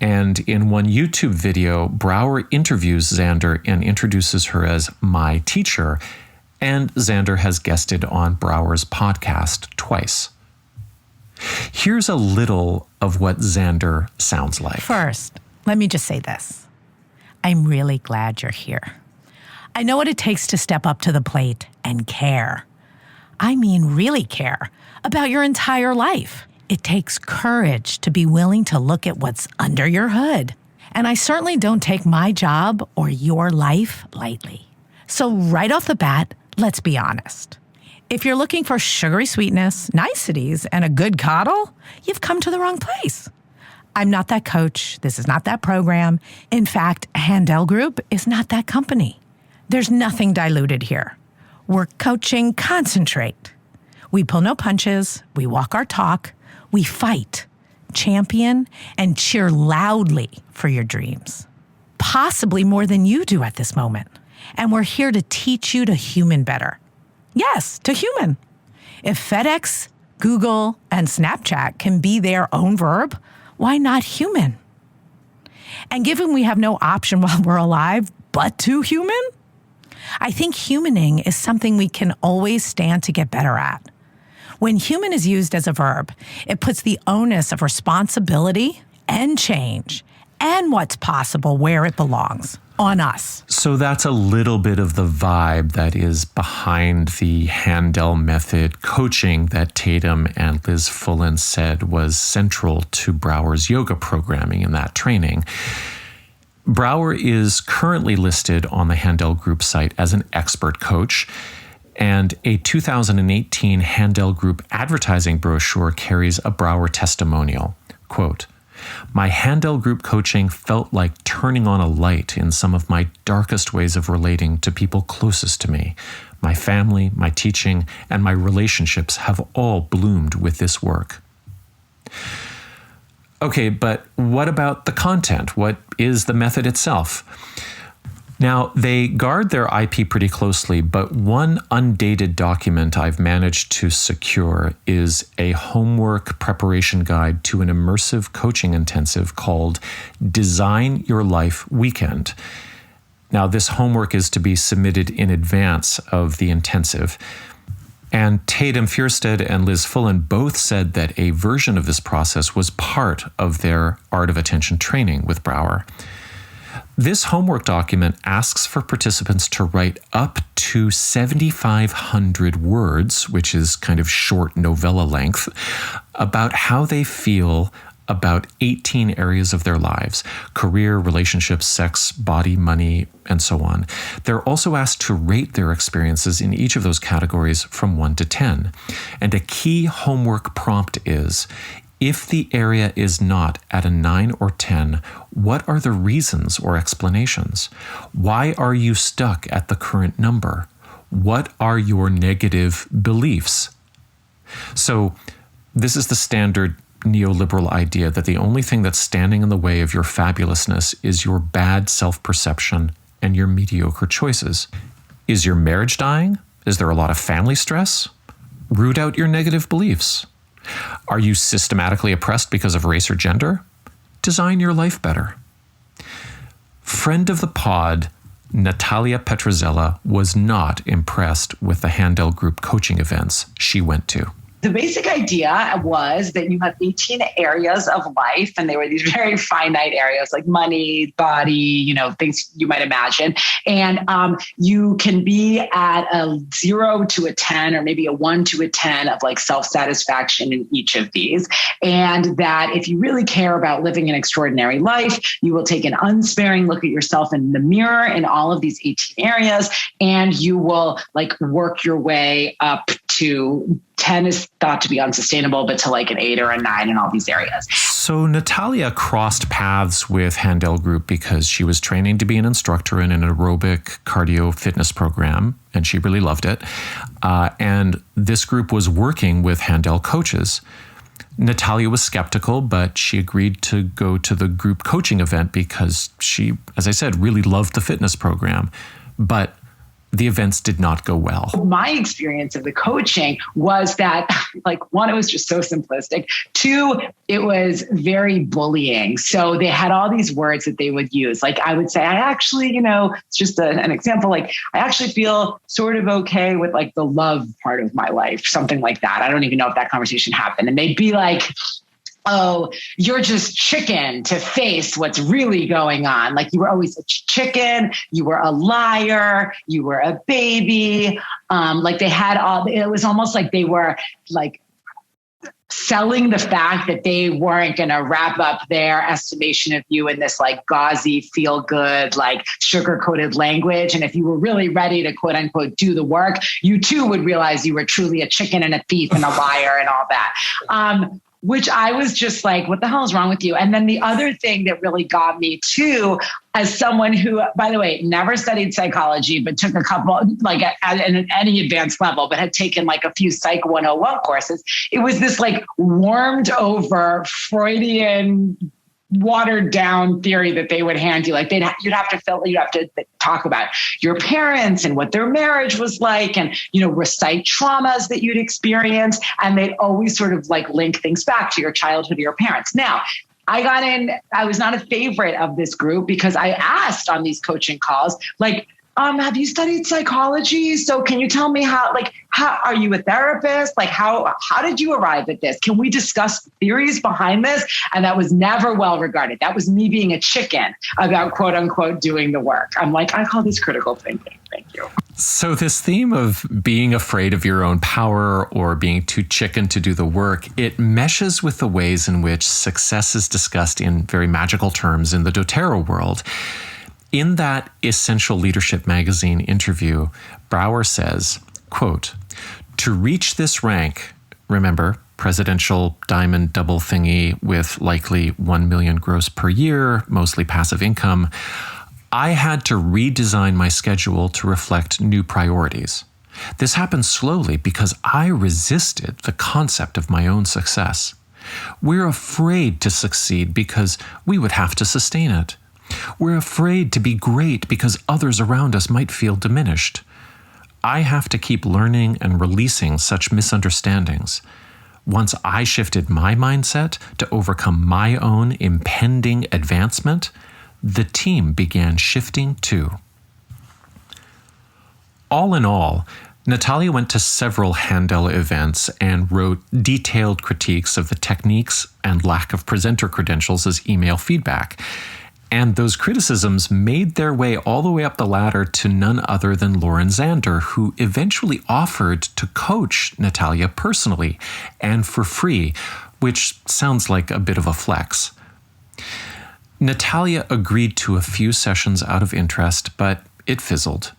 And in one YouTube video, Brower interviews Zander and introduces her as my teacher, and Zander has guested on Brower's podcast twice. Here's a little of what Zander sounds like. First, let me just say this. I'm really glad you're here. I know what it takes to step up to the plate and care. I mean, really care about your entire life. It takes courage to be willing to look at what's under your hood. And I certainly don't take my job or your life lightly. So right off the bat, let's be honest. If you're looking for sugary sweetness, niceties, and a good coddle, you've come to the wrong place. I'm not that coach. This is not that program. In fact, Handel Group is not that company. There's nothing diluted here. We're coaching concentrate. We pull no punches. We walk our talk. We fight, champion, and cheer loudly for your dreams. Possibly more than you do at this moment. And we're here to teach you to human better. Yes, to human. If FedEx, Google, and Snapchat can be their own verb, why not human? And given we have no option while we're alive but to human, I think humaning is something we can always stand to get better at. When human is used as a verb, it puts the onus of responsibility and change and what's possible where it belongs, on us. So that's a little bit of the vibe that is behind the Handel Method coaching that Tatum and Liz Fullen said was central to Brower's yoga programming in that training. Brower is currently listed on the Handel Group site as an expert coach, and a 2018 Handel Group advertising brochure carries a Brower testimonial. Quote, "My Handel Group coaching felt like turning on a light in some of my darkest ways of relating to people closest to me. My family, my teaching, and my relationships have all bloomed with this work." Okay, but what about the content? What is the method itself? Now, they guard their IP pretty closely, but one undated document I've managed to secure is a homework preparation guide to an immersive coaching intensive called Design Your Life Weekend. Now, this homework is to be submitted in advance of the intensive. And Tatum Fjerstad and Liz Fullen both said that a version of this process was part of their Art of Attention training with Brower. This homework document asks for participants to write up to 7,500 words, which is kind of short novella length, about how they feel about 18 areas of their lives: career, relationships, sex, body, money, and so on. They're also asked to rate their experiences in each of those categories from 1 to 10. And a key homework prompt is, if the area is not at a 9 or 10, what are the reasons or explanations? Why are you stuck at the current number? What are your negative beliefs? So this is the standard neoliberal idea that the only thing that's standing in the way of your fabulousness is your bad self-perception and your mediocre choices. Is your marriage dying? Is there a lot of family stress? Root out your negative beliefs. Are you systematically oppressed because of race or gender? Design your life better. Friend of the pod, Natalia Petrzela, was not impressed with the Handel Group coaching events she went to. The basic idea was that you have 18 areas of life, and they were these very finite areas like money, body, things you might imagine. And you can be at a 0 to a 10 or maybe a 1 to a 10 of like self-satisfaction in each of these. And that if you really care about living an extraordinary life, you will take an unsparing look at yourself in the mirror in all of these 18 areas, and you will like work your way up to 10 is thought to be unsustainable, but to like an 8 or a 9 in all these areas. So Natalia crossed paths with Handel Group because she was training to be an instructor in an aerobic cardio fitness program, and she really loved it. And this group was working with Handel coaches. Natalia was skeptical, but she agreed to go to the group coaching event because she, as I said, really loved the fitness program. But the events did not go well. My experience of the coaching was that, like, one, it was just so simplistic. 2, it was very bullying. So they had all these words that they would use. Like I would say, I actually, it's just an example. Like, I actually feel sort of okay with like the love part of my life, something like that. I don't even know if that conversation happened. And they'd be like, oh, you're just chicken to face what's really going on. Like you were always a chicken, you were a liar, you were a baby. Like they had it was almost like they were like selling the fact that they weren't going to wrap up their estimation of you in this like gauzy, feel good, like sugar coated language. And if you were really ready to quote unquote do the work, you too would realize you were truly a chicken and a thief and a liar and all that. Which I was just like, what the hell is wrong with you? And then the other thing that really got me too, as someone who, by the way, never studied psychology, but took a couple, like at any advanced level, but had taken like a few Psych 101 courses, it was this like warmed over Freudian watered down theory that they would hand you. Like you'd have to talk about your parents and what their marriage was like and, recite traumas that you'd experienced. And they'd always sort of like link things back to your childhood or your parents. Now, I got in, I was not a favorite of this group because I asked on these coaching calls, like, have you studied psychology? So can you tell me how are you a therapist? Like, how did you arrive at this? Can we discuss theories behind this? And that was never well regarded. That was me being a chicken about quote unquote doing the work. I'm like, I call this critical thinking. Thank you. So this theme of being afraid of your own power or being too chicken to do the work, it meshes with the ways in which success is discussed in very magical terms in the doTERRA world. In that Essential Leadership magazine interview, Brower says, quote, "To reach this rank," remember, presidential diamond double thingy with likely 1 million gross per year, mostly passive income, "I had to redesign my schedule to reflect new priorities. This happened slowly because I resisted the concept of my own success. We're afraid to succeed because we would have to sustain it. We're afraid to be great because others around us might feel diminished. I have to keep learning and releasing such misunderstandings. Once I shifted my mindset to overcome my own impending advancement, the team began shifting too." All in all, Natalia went to several Handel events and wrote detailed critiques of the techniques and lack of presenter credentials as email feedback. And those criticisms made their way all the way up the ladder to none other than Lauren Zander, who eventually offered to coach Natalia personally and for free, which sounds like a bit of a flex. Natalia agreed to a few sessions out of interest, but it fizzled.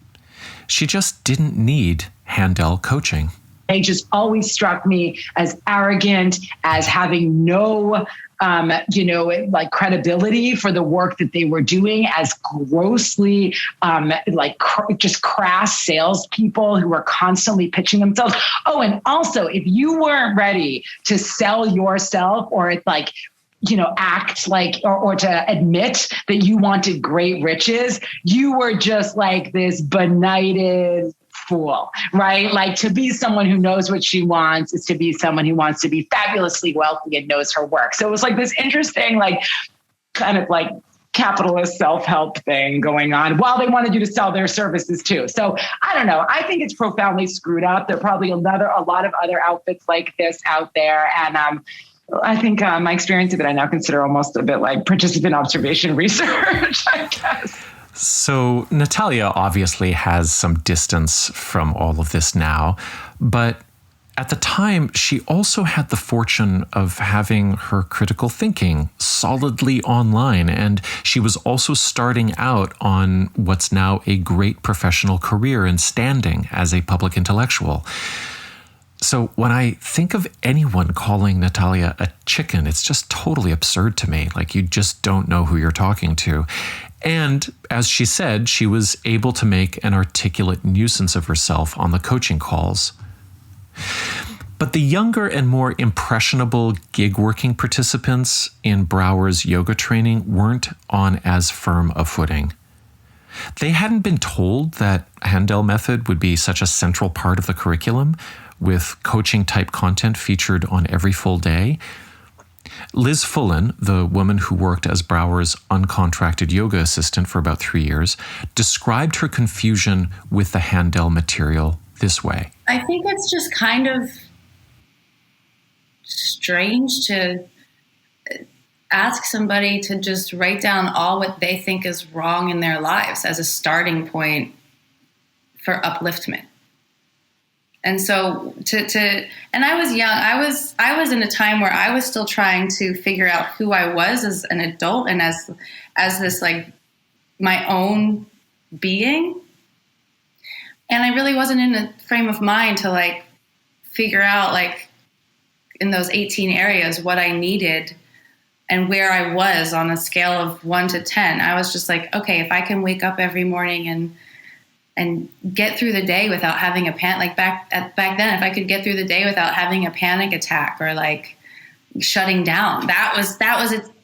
She just didn't need Handel coaching. They just always struck me as arrogant, as having no, credibility for the work that they were doing, as grossly, just crass salespeople who were constantly pitching themselves. Oh, and also, if you weren't ready to sell yourself or act like, or to admit that you wanted great riches, you were just like this benighted fool, right? Like, to be someone who knows what she wants is to be someone who wants to be fabulously wealthy and knows her work. So it was like this interesting, kind of capitalist self-help thing going on while they wanted you to sell their services too. So I don't know. I think it's profoundly screwed up. There are probably a lot of other outfits like this out there. And I think my experience of it, I now consider almost a bit like participant observation research, I guess. So Natalia obviously has some distance from all of this now, but at the time, she also had the fortune of having her critical thinking solidly online, and she was also starting out on what's now a great professional career and standing as a public intellectual. So when I think of anyone calling Natalia a chicken, it's just totally absurd to me. Like, you just don't know who you're talking to. And as she said, she was able to make an articulate nuisance of herself on the coaching calls. But the younger and more impressionable gig working participants in Brower's yoga training weren't on as firm a footing. They hadn't been told that Handel Method would be such a central part of the curriculum, with coaching type content featured on every full day. Liz Fullen, the woman who worked as Brower's uncontracted yoga assistant for about 3 years, described her confusion with the Handel material this way. I think it's just kind of strange to ask somebody to just write down all what they think is wrong in their lives as a starting point for upliftment. And so and I was young. I was in a time where I was still trying to figure out who I was as an adult and as this my own being. And I really wasn't in a frame of mind to figure out in those 18 areas what I needed and where I was on a scale of 1 to 10. I was just okay, if I can wake up every morning and get through the day without having a panic, back then, if I could get through the day without having a panic attack or shutting down, that was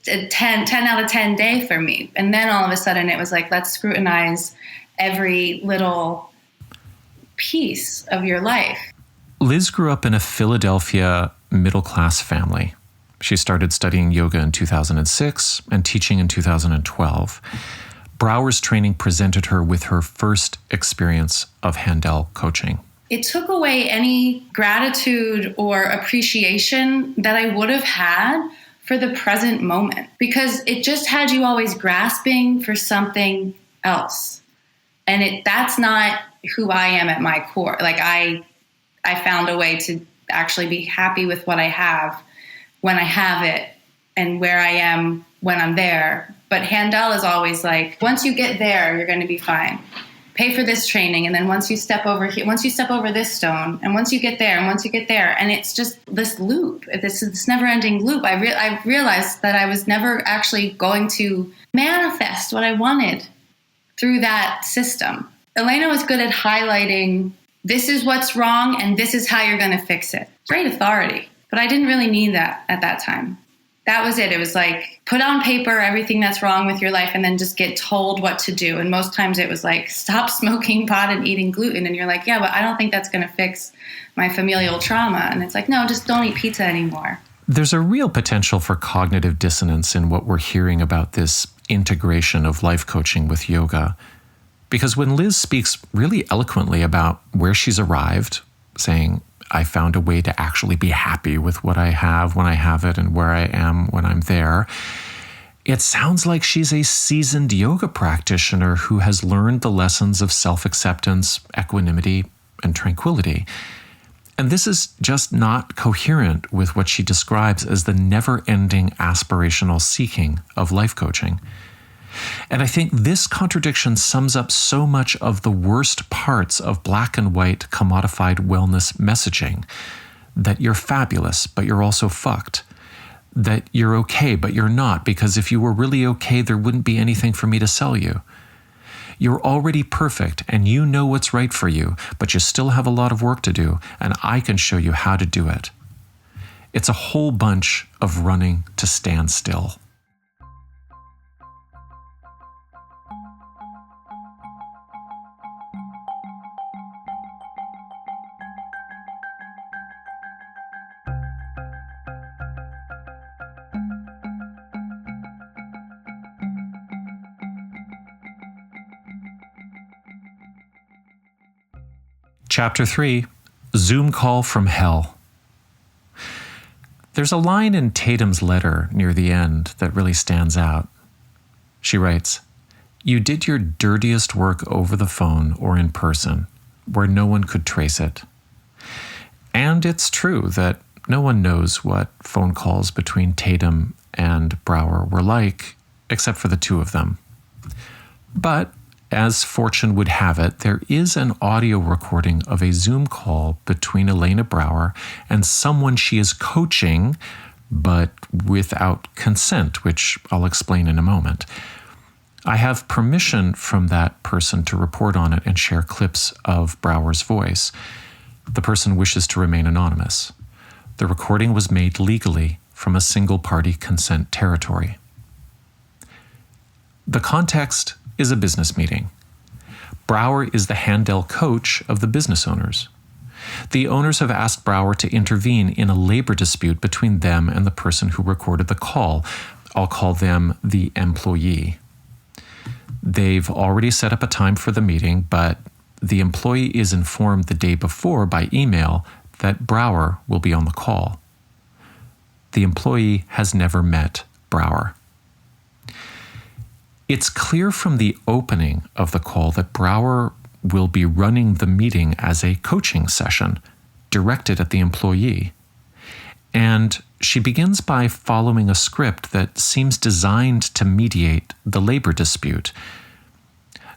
a 10 out of 10 day for me. And then all of a sudden it was let's scrutinize every little piece of your life. Liz grew up in a Philadelphia middle-class family. She started studying yoga in 2006 and teaching in 2012. Brower's training presented her with her first experience of Handel coaching. It took away any gratitude or appreciation that I would have had for the present moment, because it just had you always grasping for something else. And that's not who I am at my core. Like I found a way to actually be happy with what I have when I have it and where I am when I'm there. But Handel is always like, once you get there, you're going to be fine. Pay for this training. And then once you step over here, once you step over this stone, and once you get there, and once you get there, and it's just this loop, this never ending loop. I realized that I was never actually going to manifest what I wanted through that system. Elena was good at highlighting, this is what's wrong, and this is how you're going to fix it. Great authority. But I didn't really need that at that time. That was it. It was like, put on paper everything that's wrong with your life and then just get told what to do. And most times it was like, stop smoking pot and eating gluten. And you're like, yeah, but I don't think that's going to fix my familial trauma. And it's like, no, just don't eat pizza anymore. There's a real potential for cognitive dissonance in what we're hearing about this integration of life coaching with yoga. Because when Liz speaks really eloquently about where she's arrived, saying, I found a way to actually be happy with what I have when I have it and where I am when I'm there, it sounds like she's a seasoned yoga practitioner who has learned the lessons of self-acceptance, equanimity, and tranquility. And this is just not coherent with what she describes as the never-ending aspirational seeking of life coaching. And I think this contradiction sums up so much of the worst parts of black and white commodified wellness messaging. That you're fabulous, but you're also fucked. That you're okay, but you're not, because if you were really okay, there wouldn't be anything for me to sell you. You're already perfect, and you know what's right for you, but you still have a lot of work to do, and I can show you how to do it. It's a whole bunch of running to stand still. Chapter 3, Zoom Call from Hell. There's a line in Tatum's letter near the end that really stands out. She writes, "You did your dirtiest work over the phone or in person, where no one could trace it." And it's true that no one knows what phone calls between Tatum and Brower were like, except for the two of them. But as fortune would have it, there is an audio recording of a Zoom call between Elena Brower and someone she is coaching, but without consent, which I'll explain in a moment. I have permission from that person to report on it and share clips of Brower's voice. The person wishes to remain anonymous. The recording was made legally from a single-party consent territory. The context is a business meeting. Brower is the Handel coach of the business owners. The owners have asked Brower to intervene in a labor dispute between them and the person who recorded the call. I'll call them the employee. They've already set up a time for the meeting, but the employee is informed the day before by email that Brower will be on the call. The employee has never met Brower. It's clear from the opening of the call that Brower will be running the meeting as a coaching session directed at the employee. And she begins by following a script that seems designed to mediate the labor dispute.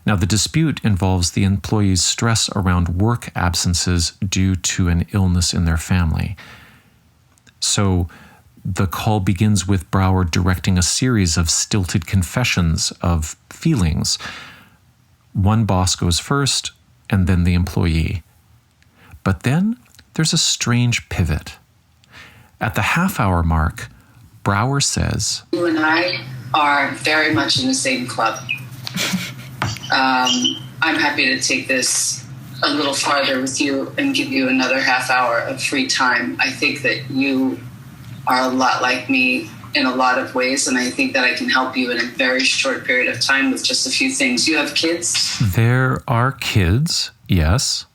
Now, the dispute involves the employee's stress around work absences due to an illness in their family. So, the call begins with Brower directing a series of stilted confessions of feelings. One boss goes first, and then the employee. But then there's a strange pivot. At the half-hour mark, Brower says, "You and I are very much in the same club. I'm happy to take this a little farther with you and give you another half hour of free time. I think that you are a lot like me in a lot of ways, and I think that I can help you in a very short period of time with just a few things. You have kids? There are kids, yes.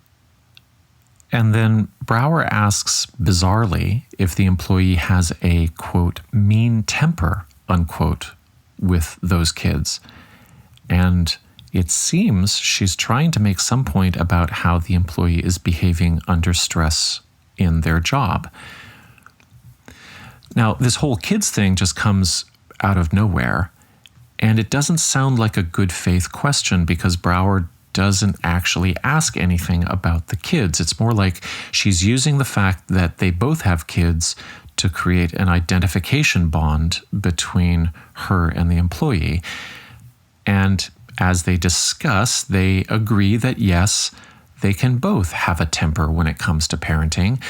And then Brower asks, bizarrely, if the employee has a, quote, mean temper, unquote, with those kids. And it seems she's trying to make some point about how the employee is behaving under stress in their job. Now, this whole kids thing just comes out of nowhere, and it doesn't sound like a good faith question because Brower doesn't actually ask anything about the kids. It's more like she's using the fact that they both have kids to create an identification bond between her and the employee. And as they discuss, they agree that yes, they can both have a temper when it comes to parenting,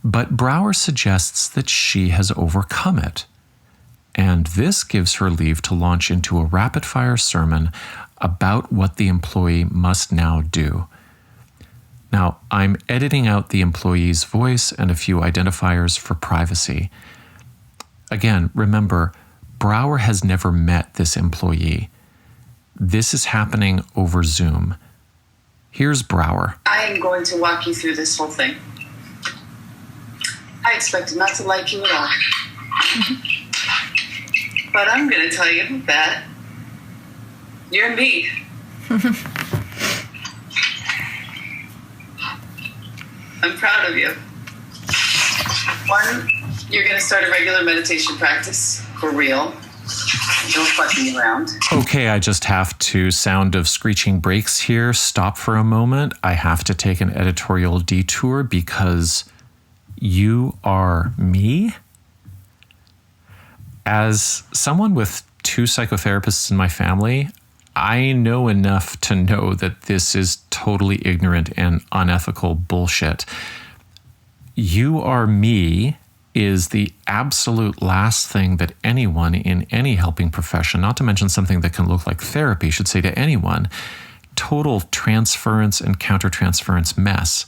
but Brower suggests that she has overcome it. And this gives her leave to launch into a rapid-fire sermon about what the employee must now do. Now, I'm editing out the employee's voice and a few identifiers for privacy. Again, remember, Brower has never met this employee. This is happening over Zoom. Here's Brower. I am going to walk you through this whole thing. I expected not to like you at all. But I'm going to tell you that you're me. I'm proud of you. One, you're going to start a regular meditation practice for real. No fucking around. Okay, I just have to, sound of screeching brakes here, stop for a moment. I have to take an editorial detour because you are me. As someone with 2 psychotherapists in my family, I know enough to know that this is totally ignorant and unethical bullshit. You are me is the absolute last thing that anyone in any helping profession, not to mention something that can look like therapy, should say to anyone. Total transference and countertransference mess.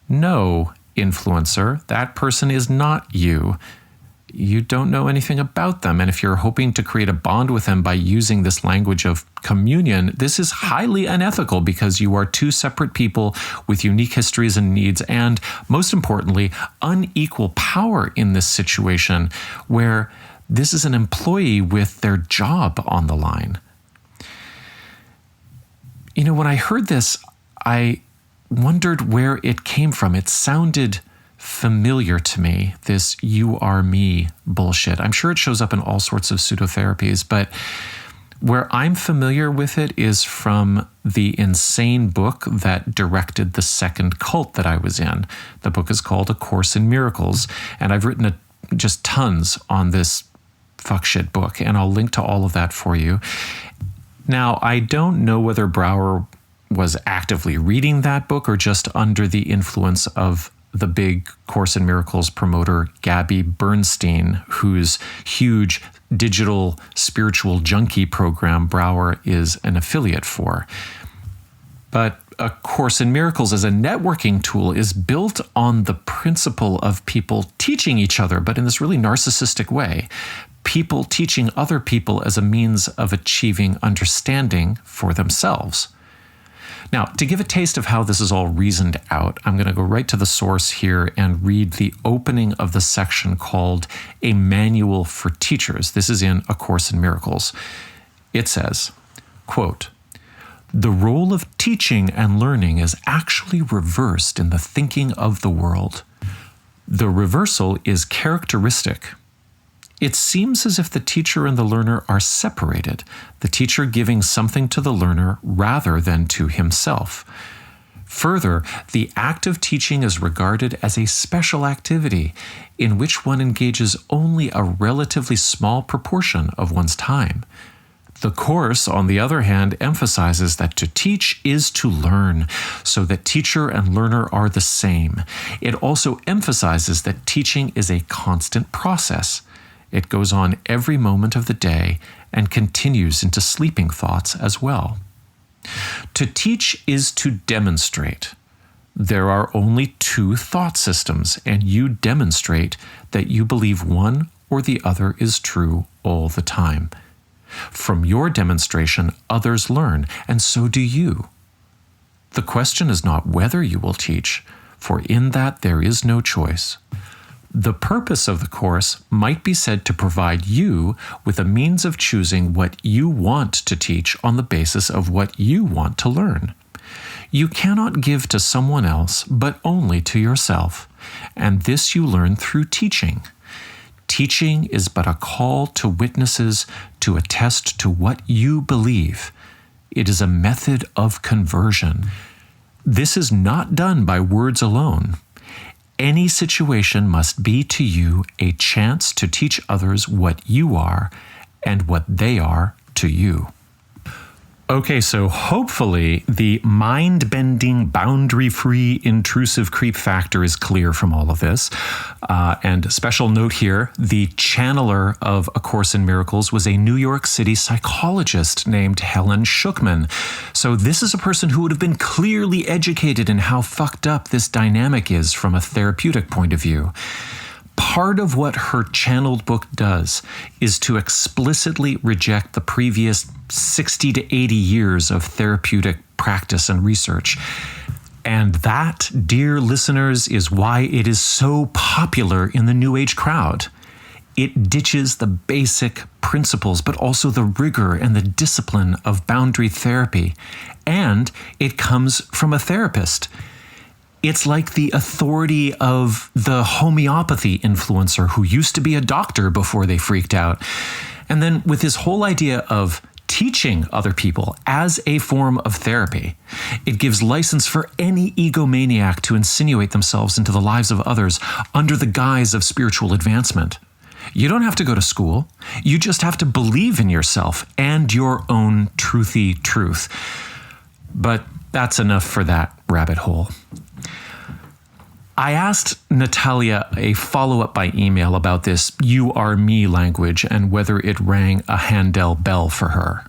No, influencer, that person is not you. You don't know anything about them. And if you're hoping to create a bond with them by using this language of communion, this is highly unethical because you are 2 separate people with unique histories and needs, and most importantly, unequal power in this situation where this is an employee with their job on the line. You know, when I heard this, I wondered where it came from. It sounded familiar to me, this you are me bullshit. I'm sure it shows up in all sorts of pseudotherapies, but where I'm familiar with it is from the insane book that directed the second cult that I was in. The book is called A Course in Miracles, and I've written just tons on this fuckshit book, and I'll link to all of that for you. Now, I don't know whether Brower was actively reading that book or just under the influence of the big Course in Miracles promoter, Gabby Bernstein, whose huge digital spiritual junkie program Brower is an affiliate for. But A Course in Miracles as a networking tool is built on the principle of people teaching each other, but in this really narcissistic way. People teaching other people as a means of achieving understanding for themselves. Now, to give a taste of how this is all reasoned out, I'm going to go right to the source here and read the opening of the section called A Manual for Teachers. This is in A Course in Miracles. It says, quote, "The role of teaching and learning is actually reversed in the thinking of the world. The reversal is characteristic. It seems as if the teacher and the learner are separated, the teacher giving something to the learner rather than to himself. Further, the act of teaching is regarded as a special activity in which one engages only a relatively small proportion of one's time. The Course, on the other hand, emphasizes that to teach is to learn, so that teacher and learner are the same. It also emphasizes that teaching is a constant process. It goes on every moment of the day and continues into sleeping thoughts as well. To teach is to demonstrate. there are only two thought systems, and you demonstrate that you believe one or the other is true all the time. From your demonstration, others learn, and so do you. The question is not whether you will teach, for in that there is no choice. The purpose of the course might be said to provide you with a means of choosing what you want to teach on the basis of what you want to learn. You cannot give to someone else, but only to yourself, and this you learn through teaching. Teaching is but a call to witnesses to attest to what you believe. It is a method of conversion. This is not done by words alone. Any situation must be to you a chance to teach others what you are and what they are to you. Okay, so hopefully the mind-bending, boundary-free, intrusive creep factor is clear from all of this. And special note here, the channeler of A Course in Miracles was a New York City psychologist named Helen Schuckman. So this is a person who would have been clearly educated in how fucked up this dynamic is from a therapeutic point of view. Part of what her channeled book does is to explicitly reject the previous 60 to 80 years of therapeutic practice and research. And that, dear listeners, is why it is so popular in the New Age crowd. It ditches the basic principles, but also the rigor and the discipline of boundary therapy. And it comes from a therapist. It's like the authority of the homeopathy influencer who used to be a doctor before they freaked out. And then with this whole idea of teaching other people as a form of therapy, it gives license for any egomaniac to insinuate themselves into the lives of others under the guise of spiritual advancement. You don't have to go to school. You just have to believe in yourself and your own truthy truth. But that's enough for that rabbit hole. I asked Natalia a follow-up by email about this "you are me" language and whether it rang a Handel bell for her.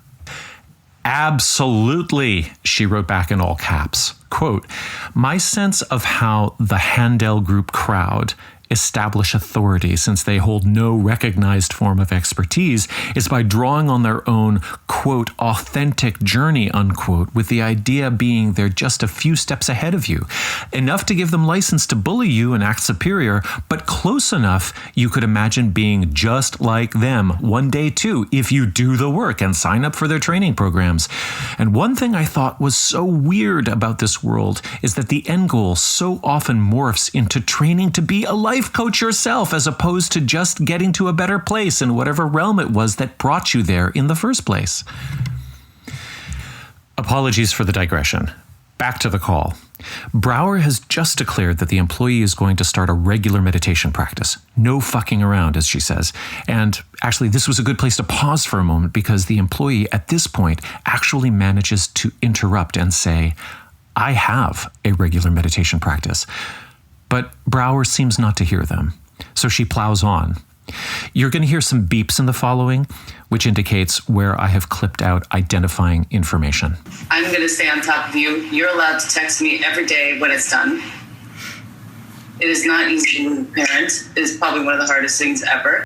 Absolutely, she wrote back in all caps. Quote, "My sense of how the Handel group crowd establish authority, since they hold no recognized form of expertise, is by drawing on their own, quote, authentic journey, unquote, with the idea being they're just a few steps ahead of you. Enough to give them license to bully you and act superior, but close enough you could imagine being just like them one day too, if you do the work and sign up for their training programs. And one thing I thought was so weird about this world is that the end goal so often morphs into training to be a life coach yourself, as opposed to just getting to a better place in whatever realm it was that brought you there in the first place." Apologies for the digression. Back to the call. Brower has just declared that the employee is going to start a regular meditation practice. No fucking around, as she says. And actually, this was a good place to pause for a moment, because the employee at this point actually manages to interrupt and say, "I have a regular meditation practice." But Brower seems not to hear them, so she plows on. You're going to hear some beeps in the following, which indicates where I have clipped out identifying information. I'm going to stay on top of you. You're allowed to text me every day when it's done. It is not easy to be a parent. It is probably one of the hardest things ever.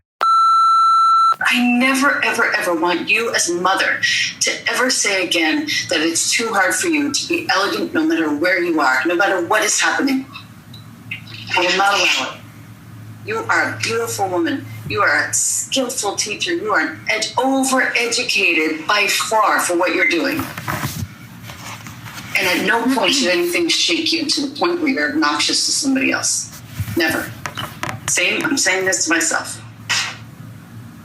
I never, ever, ever want you as a mother to ever say again that it's too hard for you to be elegant no matter where you are, no matter what is happening. I will not allow it. You are a beautiful woman. You are a skillful teacher. You are overeducated by far for what you're doing. And at no point should anything shake you to the point where you're obnoxious to somebody else. Never. I'm saying this to myself.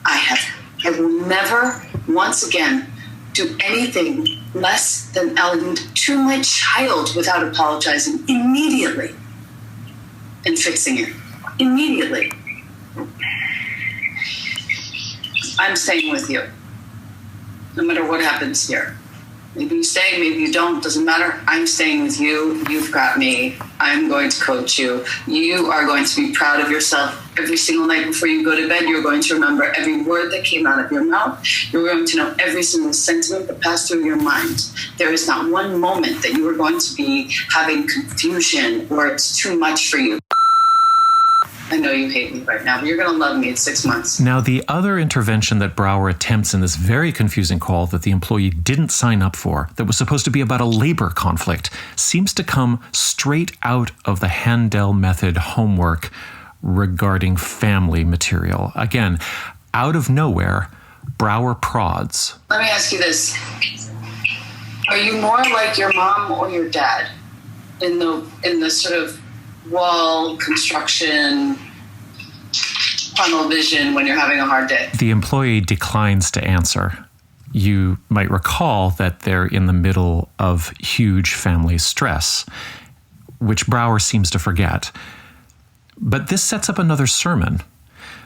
I will never once again do anything less than elegant to my child without apologizing immediately. And fixing it immediately. I'm staying with you, no matter what happens here. Maybe you stay, maybe you don't, doesn't matter. I'm staying with you. You've got me. I'm going to coach you. You are going to be proud of yourself. Every single night before you go to bed, you're going to remember every word that came out of your mouth. You're going to know every single sentiment that passed through your mind. There is not one moment that you are going to be having confusion or it's too much for you. I know you hate me right now, but you're going to love me in 6 months. Now, the other intervention that Brower attempts in this very confusing call that the employee didn't sign up for, that was supposed to be about a labor conflict, seems to come straight out of the Handel Method homework regarding family material. Again, out of nowhere, Brower prods. Let me ask you this. Are you more like your mom or your dad in the sort of wall construction tunnel vision when you're having a hard day? The employee declines to answer. You might recall that they're in the middle of huge family stress, which Brower seems to forget. But this sets up another sermon.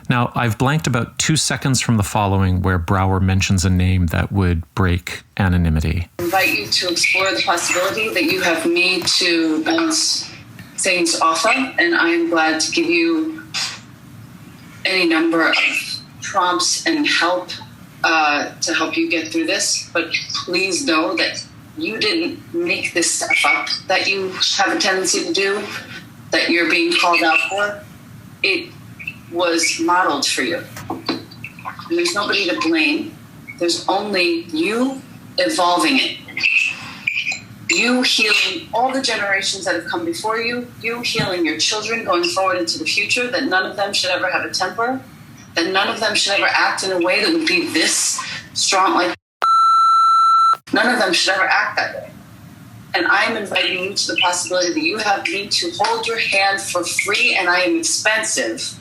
Now, I've blanked about 2 seconds from the following where Brower mentions a name that would break anonymity. I invite you to explore the possibility that you have me to bounce things off of, and I am glad to give you any number of prompts and help to help you get through this. But please know that you didn't make this stuff up that you have a tendency to do, that you're being called out for. It was modeled for you. And there's nobody to blame. There's only you evolving it. You healing all the generations that have come before you, you healing your children going forward into the future, that none of them should ever have a temper, that none of them should ever act in a way that would be this strong, like none of them should ever act that way. And I am inviting you to the possibility that you have me to hold your hand for free, and I am expensive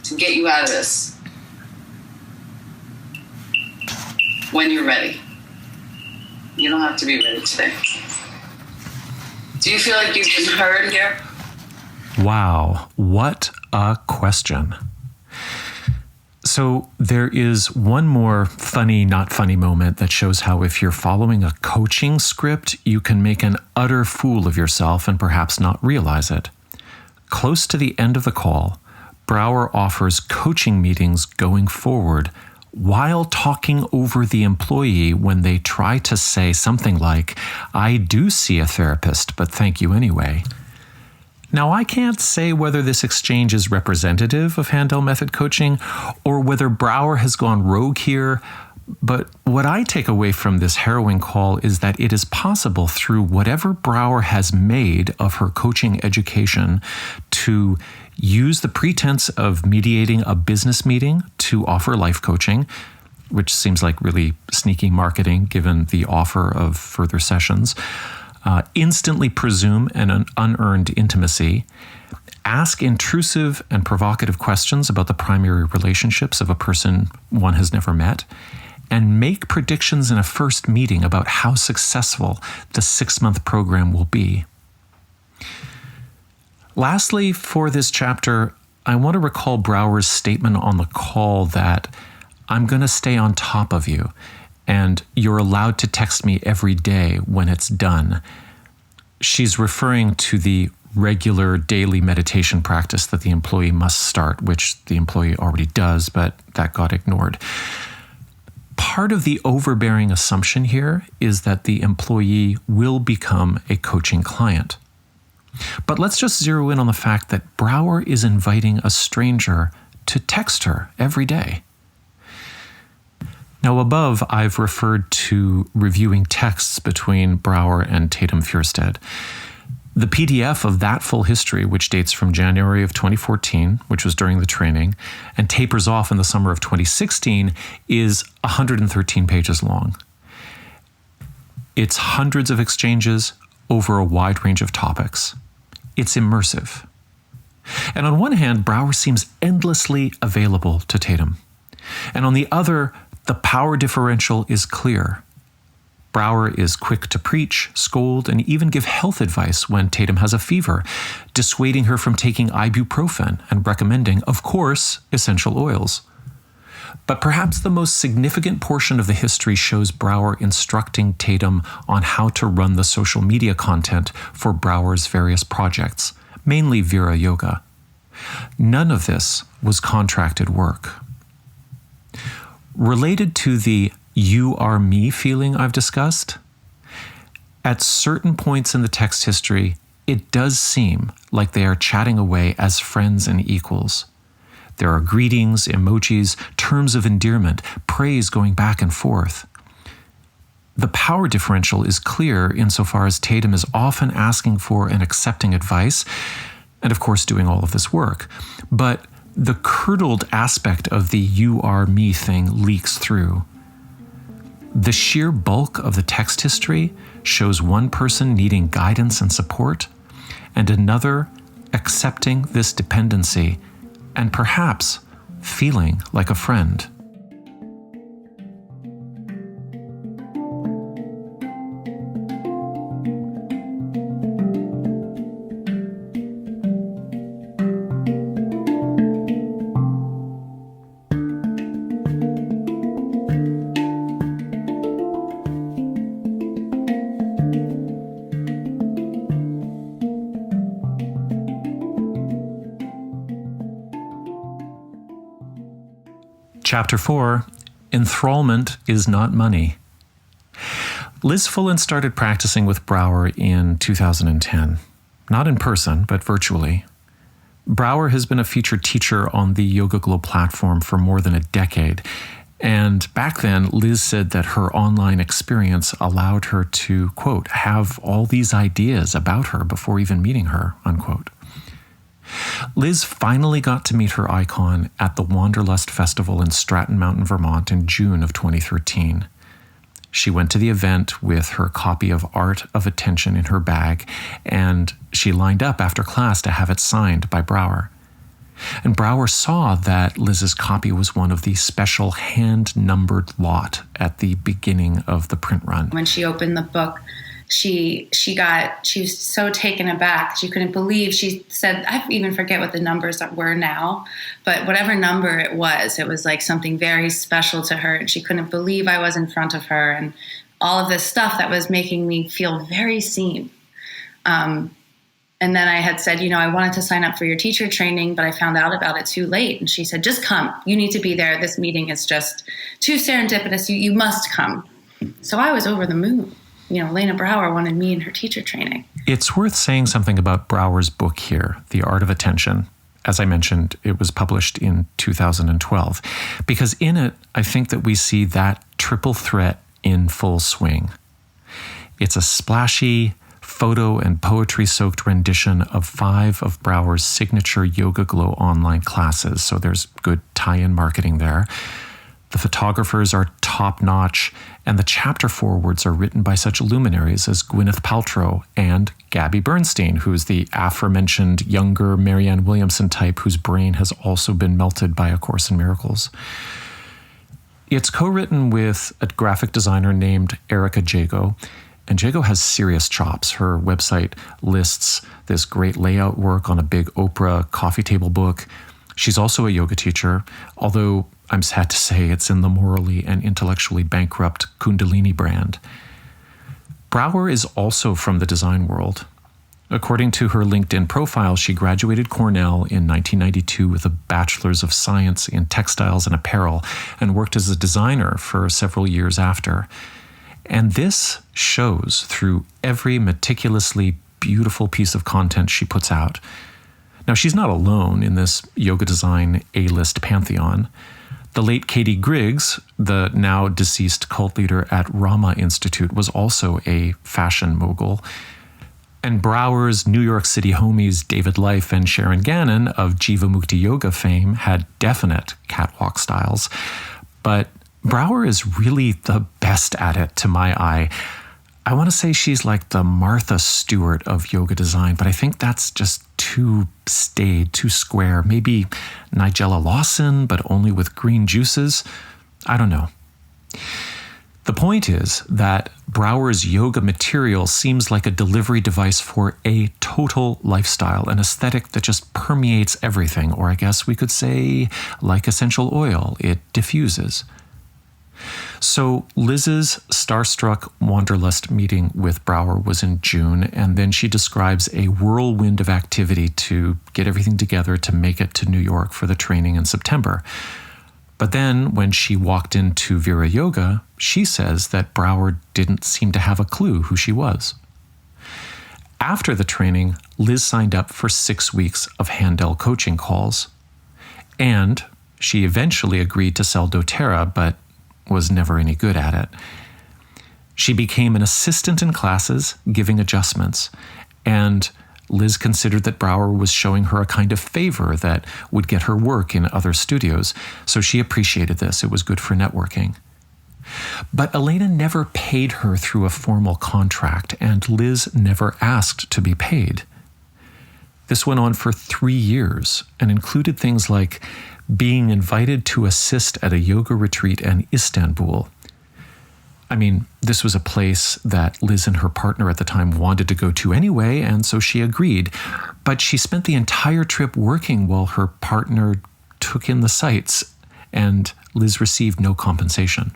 to get you out of this when you're ready. You don't have to be ready today. Do you feel like you've been heard here? Wow, what a question. So there is one more funny, not funny moment that shows how if you're following a coaching script, you can make an utter fool of yourself and perhaps not realize it. Close to the end of the call, Brower offers coaching meetings going forward while talking over the employee when they try to say something like, "I do see a therapist, but thank you anyway." Now, I can't say whether this exchange is representative of Handel Method coaching or whether Brower has gone rogue here, but what I take away from this harrowing call is that it is possible through whatever Brower has made of her coaching education to use the pretense of mediating a business meeting to offer life coaching, which seems like really sneaky marketing given the offer of further sessions, instantly presume an unearned intimacy, ask intrusive and provocative questions about the primary relationships of a person one has never met, and make predictions in a first meeting about how successful the 6-month program will be. Lastly, for this chapter, I want to recall Brower's statement on the call that I'm going to stay on top of you, and you're allowed to text me every day when it's done. She's referring to the regular daily meditation practice that the employee must start, which the employee already does, but that got ignored. Part of the overbearing assumption here is that the employee will become a coaching client. But let's just zero in on the fact that Brower is inviting a stranger to text her every day. Now, above, I've referred to reviewing texts between Brower and Tatum Fjerstad. The PDF of that full history, which dates from January of 2014, which was during the training, and tapers off in the summer of 2016, is 113 pages long. It's hundreds of exchanges over a wide range of topics. It's immersive. And on one hand, Brower seems endlessly available to Tatum. And on the other, the power differential is clear. Brower is quick to preach, scold, and even give health advice when Tatum has a fever, dissuading her from taking ibuprofen and recommending, of course, essential oils. But perhaps the most significant portion of the history shows Brower instructing Tatum on how to run the social media content for Brower's various projects, mainly Vira Yoga. None of this was contracted work. Related to the "you are me" feeling I've discussed, at certain points in the text history, it does seem like they are chatting away as friends and equals. There are greetings, emojis, terms of endearment, praise going back and forth. The power differential is clear insofar as Tatum is often asking for and accepting advice, and of course doing all of this work. But the curdled aspect of the "you are me" thing leaks through. The sheer bulk of the text history shows one person needing guidance and support, and another accepting this dependency and perhaps feeling like a friend. Chapter 4, Enthrallment is not money. Liz Fullen started practicing with Brower in 2010. Not in person, but virtually. Brower has been a featured teacher on the Yoga Glow platform for more than a decade. And back then, Liz said that her online experience allowed her to, quote, have all these ideas about her before even meeting her, unquote. Liz finally got to meet her icon at the Wanderlust Festival in Stratton Mountain, Vermont in June of 2013. She went to the event with her copy of Art of Attention in her bag, and she lined up after class to have it signed by Brower. And Brower saw that Liz's copy was one of the special hand-numbered lot at the beginning of the print run. When she opened the book, she was so taken aback. She couldn't believe, she said, I even forget what the numbers were now, but whatever number it was like something very special to her. And she couldn't believe I was in front of her and all of this stuff that was making me feel very seen. And then I had said, I wanted to sign up for your teacher training, but I found out about it too late. And she said, just come. You need to be there. This meeting is just too serendipitous. You must come. So I was over the moon. Elena Brower wanted me in her teacher training. It's worth saying something about Brower's book here, The Art of Attention. As I mentioned, it was published in 2012, because in it, I think that we see that triple threat in full swing. It's a splashy, photo and poetry-soaked rendition of 5 of Brower's signature Yoga Glow online classes, so there's good tie-in marketing there. The photographers are top-notch, and the chapter forewords are written by such luminaries as Gwyneth Paltrow and Gabby Bernstein, who's the aforementioned younger Marianne Williamson type whose brain has also been melted by A Course in Miracles. It's co-written with a graphic designer named Erica Jago, and Jago has serious chops. Her website lists this great layout work on a big Oprah coffee table book. She's also a yoga teacher, although I'm sad to say it's in the morally and intellectually bankrupt Kundalini brand. Brower is also from the design world. According to her LinkedIn profile, she graduated Cornell in 1992 with a Bachelor's of Science in Textiles and Apparel and worked as a designer for several years after. And this shows through every meticulously beautiful piece of content she puts out. Now, she's not alone in this yoga design A-list pantheon. The late Katie Griggs, the now deceased cult leader at Rama Institute, was also a fashion mogul. And Brower's New York City homies David Life and Sharon Gannon of Jivamukti Yoga fame had definite catwalk styles. But Brower is really the best at it to my eye. I want to say she's like the Martha Stewart of yoga design, but I think that's just too staid, too square. Maybe Nigella Lawson, but only with green juices. I don't know. The point is that Brower's yoga material seems like a delivery device for a total lifestyle, an aesthetic that just permeates everything, or I guess we could say like essential oil, it diffuses. So Liz's starstruck wanderlust meeting with Brower was in June, and then she describes a whirlwind of activity to get everything together to make it to New York for the training in September. But then when she walked into Vira Yoga, she says that Brower didn't seem to have a clue who she was. After the training, Liz signed up for 6 weeks of Handel coaching calls. And she eventually agreed to sell doTERRA, but was never any good at it. She became an assistant in classes, giving adjustments, and Liz considered that Brower was showing her a kind of favor that would get her work in other studios, so she appreciated this. It was good for networking. But Elena never paid her through a formal contract, and Liz never asked to be paid. This went on for 3 years and included things like being invited to assist at a yoga retreat in Istanbul. I mean, this was a place that Liz and her partner at the time wanted to go to anyway, and so she agreed. But she spent the entire trip working while her partner took in the sights, and Liz received no compensation.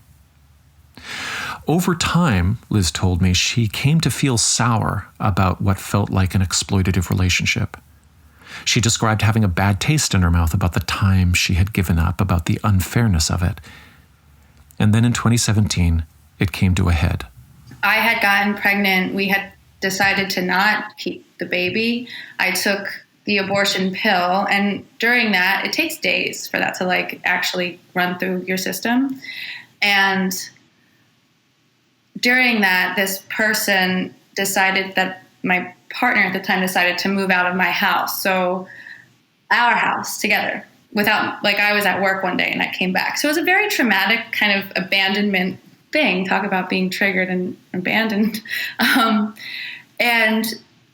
Over time, Liz told me, she came to feel sour about what felt like an exploitative relationship. She described having a bad taste in her mouth about the time she had given up, about the unfairness of it. And then in 2017, it came to a head. I had gotten pregnant. We had decided to not keep the baby. I took the abortion pill, and during that, it takes days for that to actually run through your system. And during that, this person decided that my partner at the time decided to move out of my house. So our house together without, I was at work one day and I came back. So it was a very traumatic kind of abandonment thing. Talk about being triggered and abandoned. And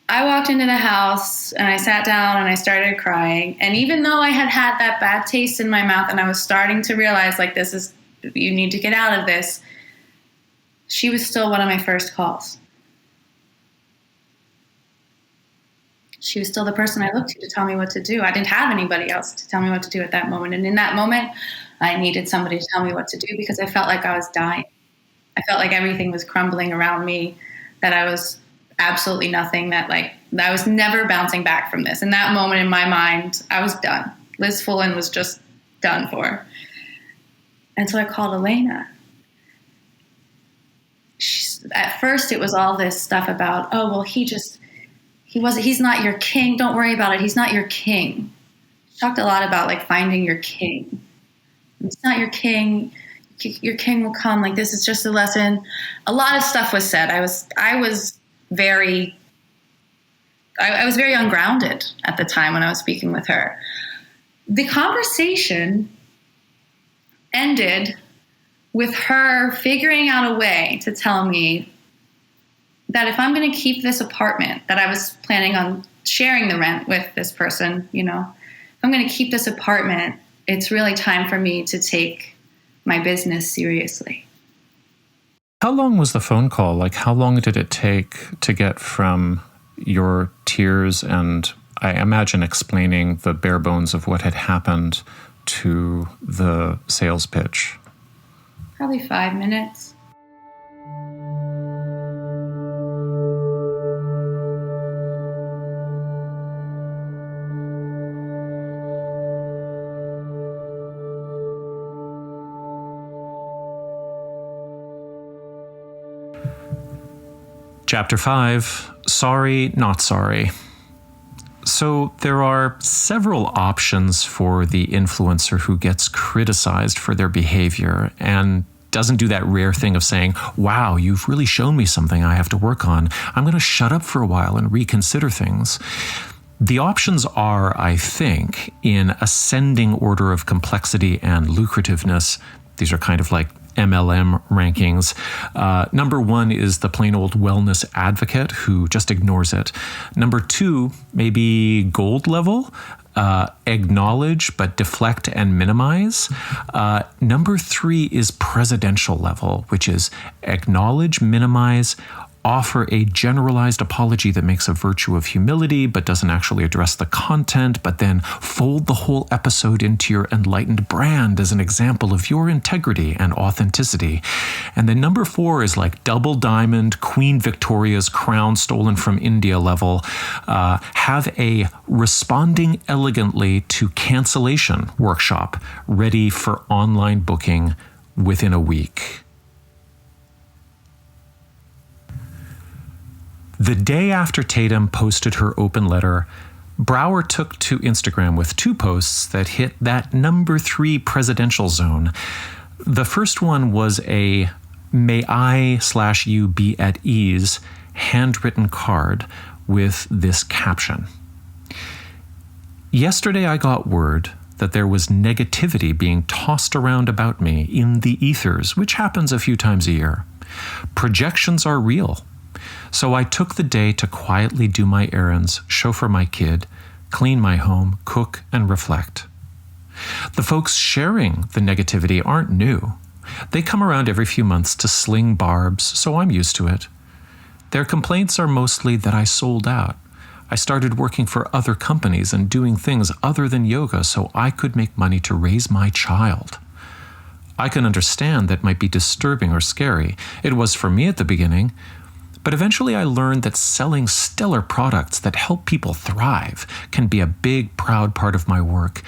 I walked into the house and I sat down and I started crying. And even though I had had that bad taste in my mouth and I was starting to realize you need to get out of this, she was still one of my first calls. She was still the person I looked to tell me what to do. I didn't have anybody else to tell me what to do at that moment. And in that moment, I needed somebody to tell me what to do because I felt like I was dying. I felt like everything was crumbling around me, that I was absolutely nothing, that I was never bouncing back from this. In that moment in my mind, I was done. Liz Fullen was just done for. And so I called Elena. At first, it was all this stuff about, oh, well, he's not your king. Don't worry about it. He's not your king. She talked a lot about finding your king. He's not your king. Your king will come. This is just a lesson. A lot of stuff was said. I was very ungrounded at the time when I was speaking with her. The conversation ended with her figuring out a way to tell me that if I'm going to keep this apartment that I was planning on sharing the rent with this person, if I'm going to keep this apartment, it's really time for me to take my business seriously. How long was the phone call? How long did it take to get from your tears and, I imagine, explaining the bare bones of what had happened to the sales pitch? Probably 5 minutes. Chapter 5, Sorry, Not Sorry. So there are several options for the influencer who gets criticized for their behavior and doesn't do that rare thing of saying, wow, you've really shown me something I have to work on. I'm going to shut up for a while and reconsider things. The options are, I think, in ascending order of complexity and lucrativeness. These are kind of like MLM rankings. Number 1 is the plain old wellness advocate who just ignores it. Number 2, maybe gold level. acknowledge but deflect and minimize. Number 3 is presidential level, which is acknowledge, minimize, offer a generalized apology that makes a virtue of humility but doesn't actually address the content, but then fold the whole episode into your enlightened brand as an example of your integrity and authenticity. And then number 4 is like double diamond, Queen Victoria's crown stolen from India level. Have a responding elegantly to cancellation workshop ready for online booking within a week. The day after Tatum posted her open letter, Brower took to Instagram with 2 posts that hit that number 3 presidential zone. The first one was a "May I/you be at ease" handwritten card with this caption. Yesterday I got word that there was negativity being tossed around about me in the ethers, which happens a few times a year. Projections are real. So I took the day to quietly do my errands, chauffeur my kid, clean my home, cook, and reflect. The folks sharing the negativity aren't new. They come around every few months to sling barbs, so I'm used to it. Their complaints are mostly that I sold out. I started working for other companies and doing things other than yoga so I could make money to raise my child. I can understand that might be disturbing or scary. It was for me at the beginning. But eventually I learned that selling stellar products that help people thrive can be a big, proud part of my work.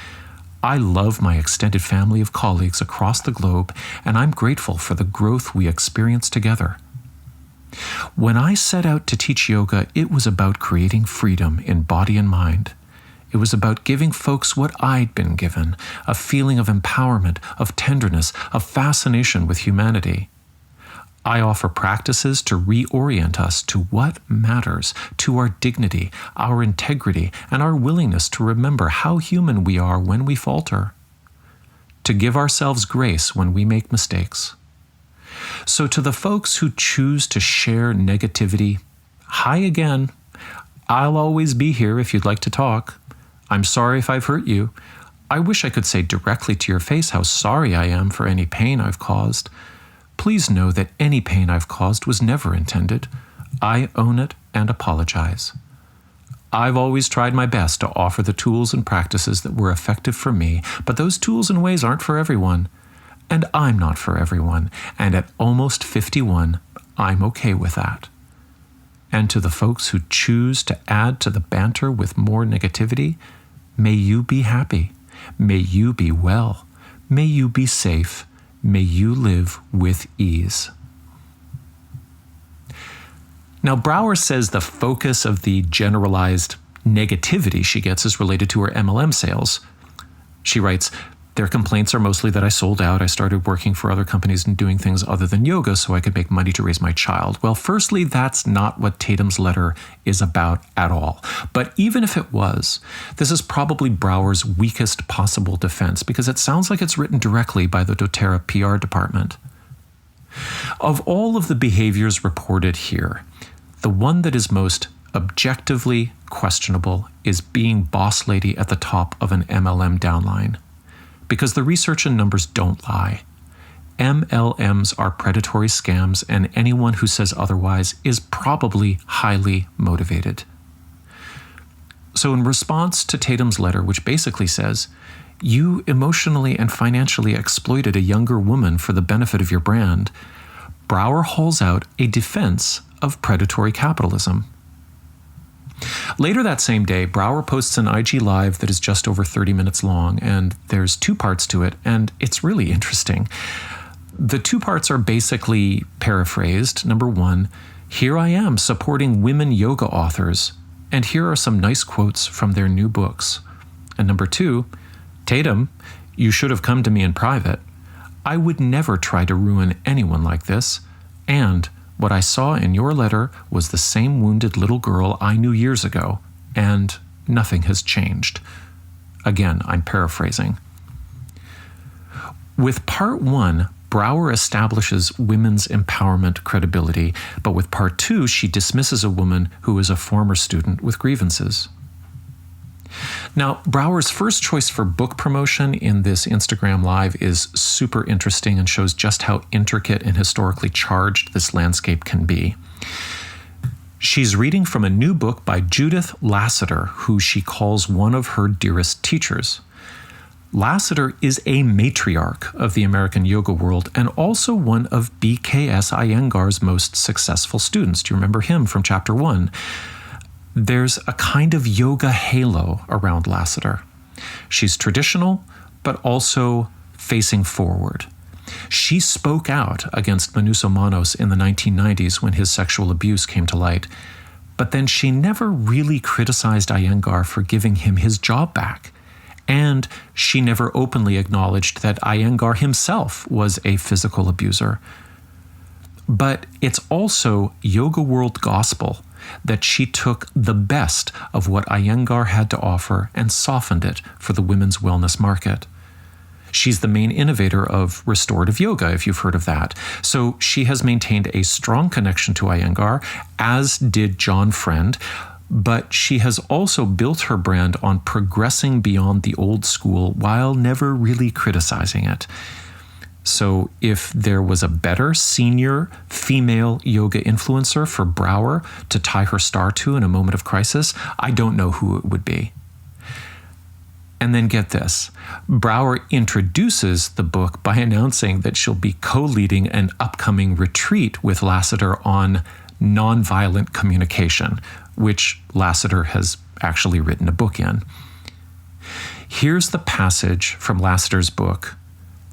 I love my extended family of colleagues across the globe, and I'm grateful for the growth we experience together. When I set out to teach yoga, it was about creating freedom in body and mind. It was about giving folks what I'd been given, a feeling of empowerment, of tenderness, of fascination with humanity. I offer practices to reorient us to what matters, to our dignity, our integrity, and our willingness to remember how human we are when we falter, to give ourselves grace when we make mistakes. So to the folks who choose to share negativity, hi again. I'll always be here if you'd like to talk. I'm sorry if I've hurt you. I wish I could say directly to your face how sorry I am for any pain I've caused. Please know that any pain I've caused was never intended. I own it and apologize. I've always tried my best to offer the tools and practices that were effective for me, but those tools and ways aren't for everyone. And I'm not for everyone. And at almost 51, I'm okay with that. And to the folks who choose to add to the banter with more negativity, may you be happy. May you be well. May you be safe. May you live with ease. Now, Brower says the focus of the generalized negativity she gets is related to her MLM sales. She writes, their complaints are mostly that I sold out. I started working for other companies and doing things other than yoga so I could make money to raise my child. Well, firstly, that's not what Tatum's letter is about at all. But even if it was, this is probably Brower's weakest possible defense because it sounds like it's written directly by the doTERRA PR department. Of all of the behaviors reported here, the one that is most objectively questionable is being boss lady at the top of an MLM downline. Because the research and numbers don't lie. MLMs are predatory scams, and anyone who says otherwise is probably highly motivated. So in response to Tatum's letter, which basically says, you emotionally and financially exploited a younger woman for the benefit of your brand, Brower hauls out a defense of predatory capitalism. Later that same day, Brower posts an IG Live that is just over 30 minutes long, and there's 2 parts to it, and it's really interesting. The 2 parts are basically paraphrased. Number 1, here I am supporting women yoga authors, and here are some nice quotes from their new books. And number 2, Tatum, you should have come to me in private. I would never try to ruin anyone like this, and what I saw in your letter was the same wounded little girl I knew years ago, and nothing has changed. Again, I'm paraphrasing. With part 1, Brower establishes women's empowerment credibility, but with part 2, she dismisses a woman who is a former student with grievances. Now, Brower's first choice for book promotion in this Instagram Live is super interesting and shows just how intricate and historically charged this landscape can be. She's reading from a new book by Judith Lasater, who she calls one of her dearest teachers. Lasater is a matriarch of the American yoga world and also one of BKS Iyengar's most successful students. Do you remember him from chapter 1? There's a kind of yoga halo around Lasater. She's traditional, but also facing forward. She spoke out against Manouso Manos in the 1990s when his sexual abuse came to light, but then she never really criticized Iyengar for giving him his job back. And she never openly acknowledged that Iyengar himself was a physical abuser. But it's also yoga world gospel that she took the best of what Iyengar had to offer and softened it for the women's wellness market. She's the main innovator of restorative yoga, if you've heard of that. So she has maintained a strong connection to Iyengar, as did John Friend, but she has also built her brand on progressing beyond the old school while never really criticizing it. So if there was a better senior female yoga influencer for Brower to tie her star to in a moment of crisis, I don't know who it would be. And then get this, Brower introduces the book by announcing that she'll be co-leading an upcoming retreat with Lasater on nonviolent communication, which Lasater has actually written a book in. Here's the passage from Lasater's book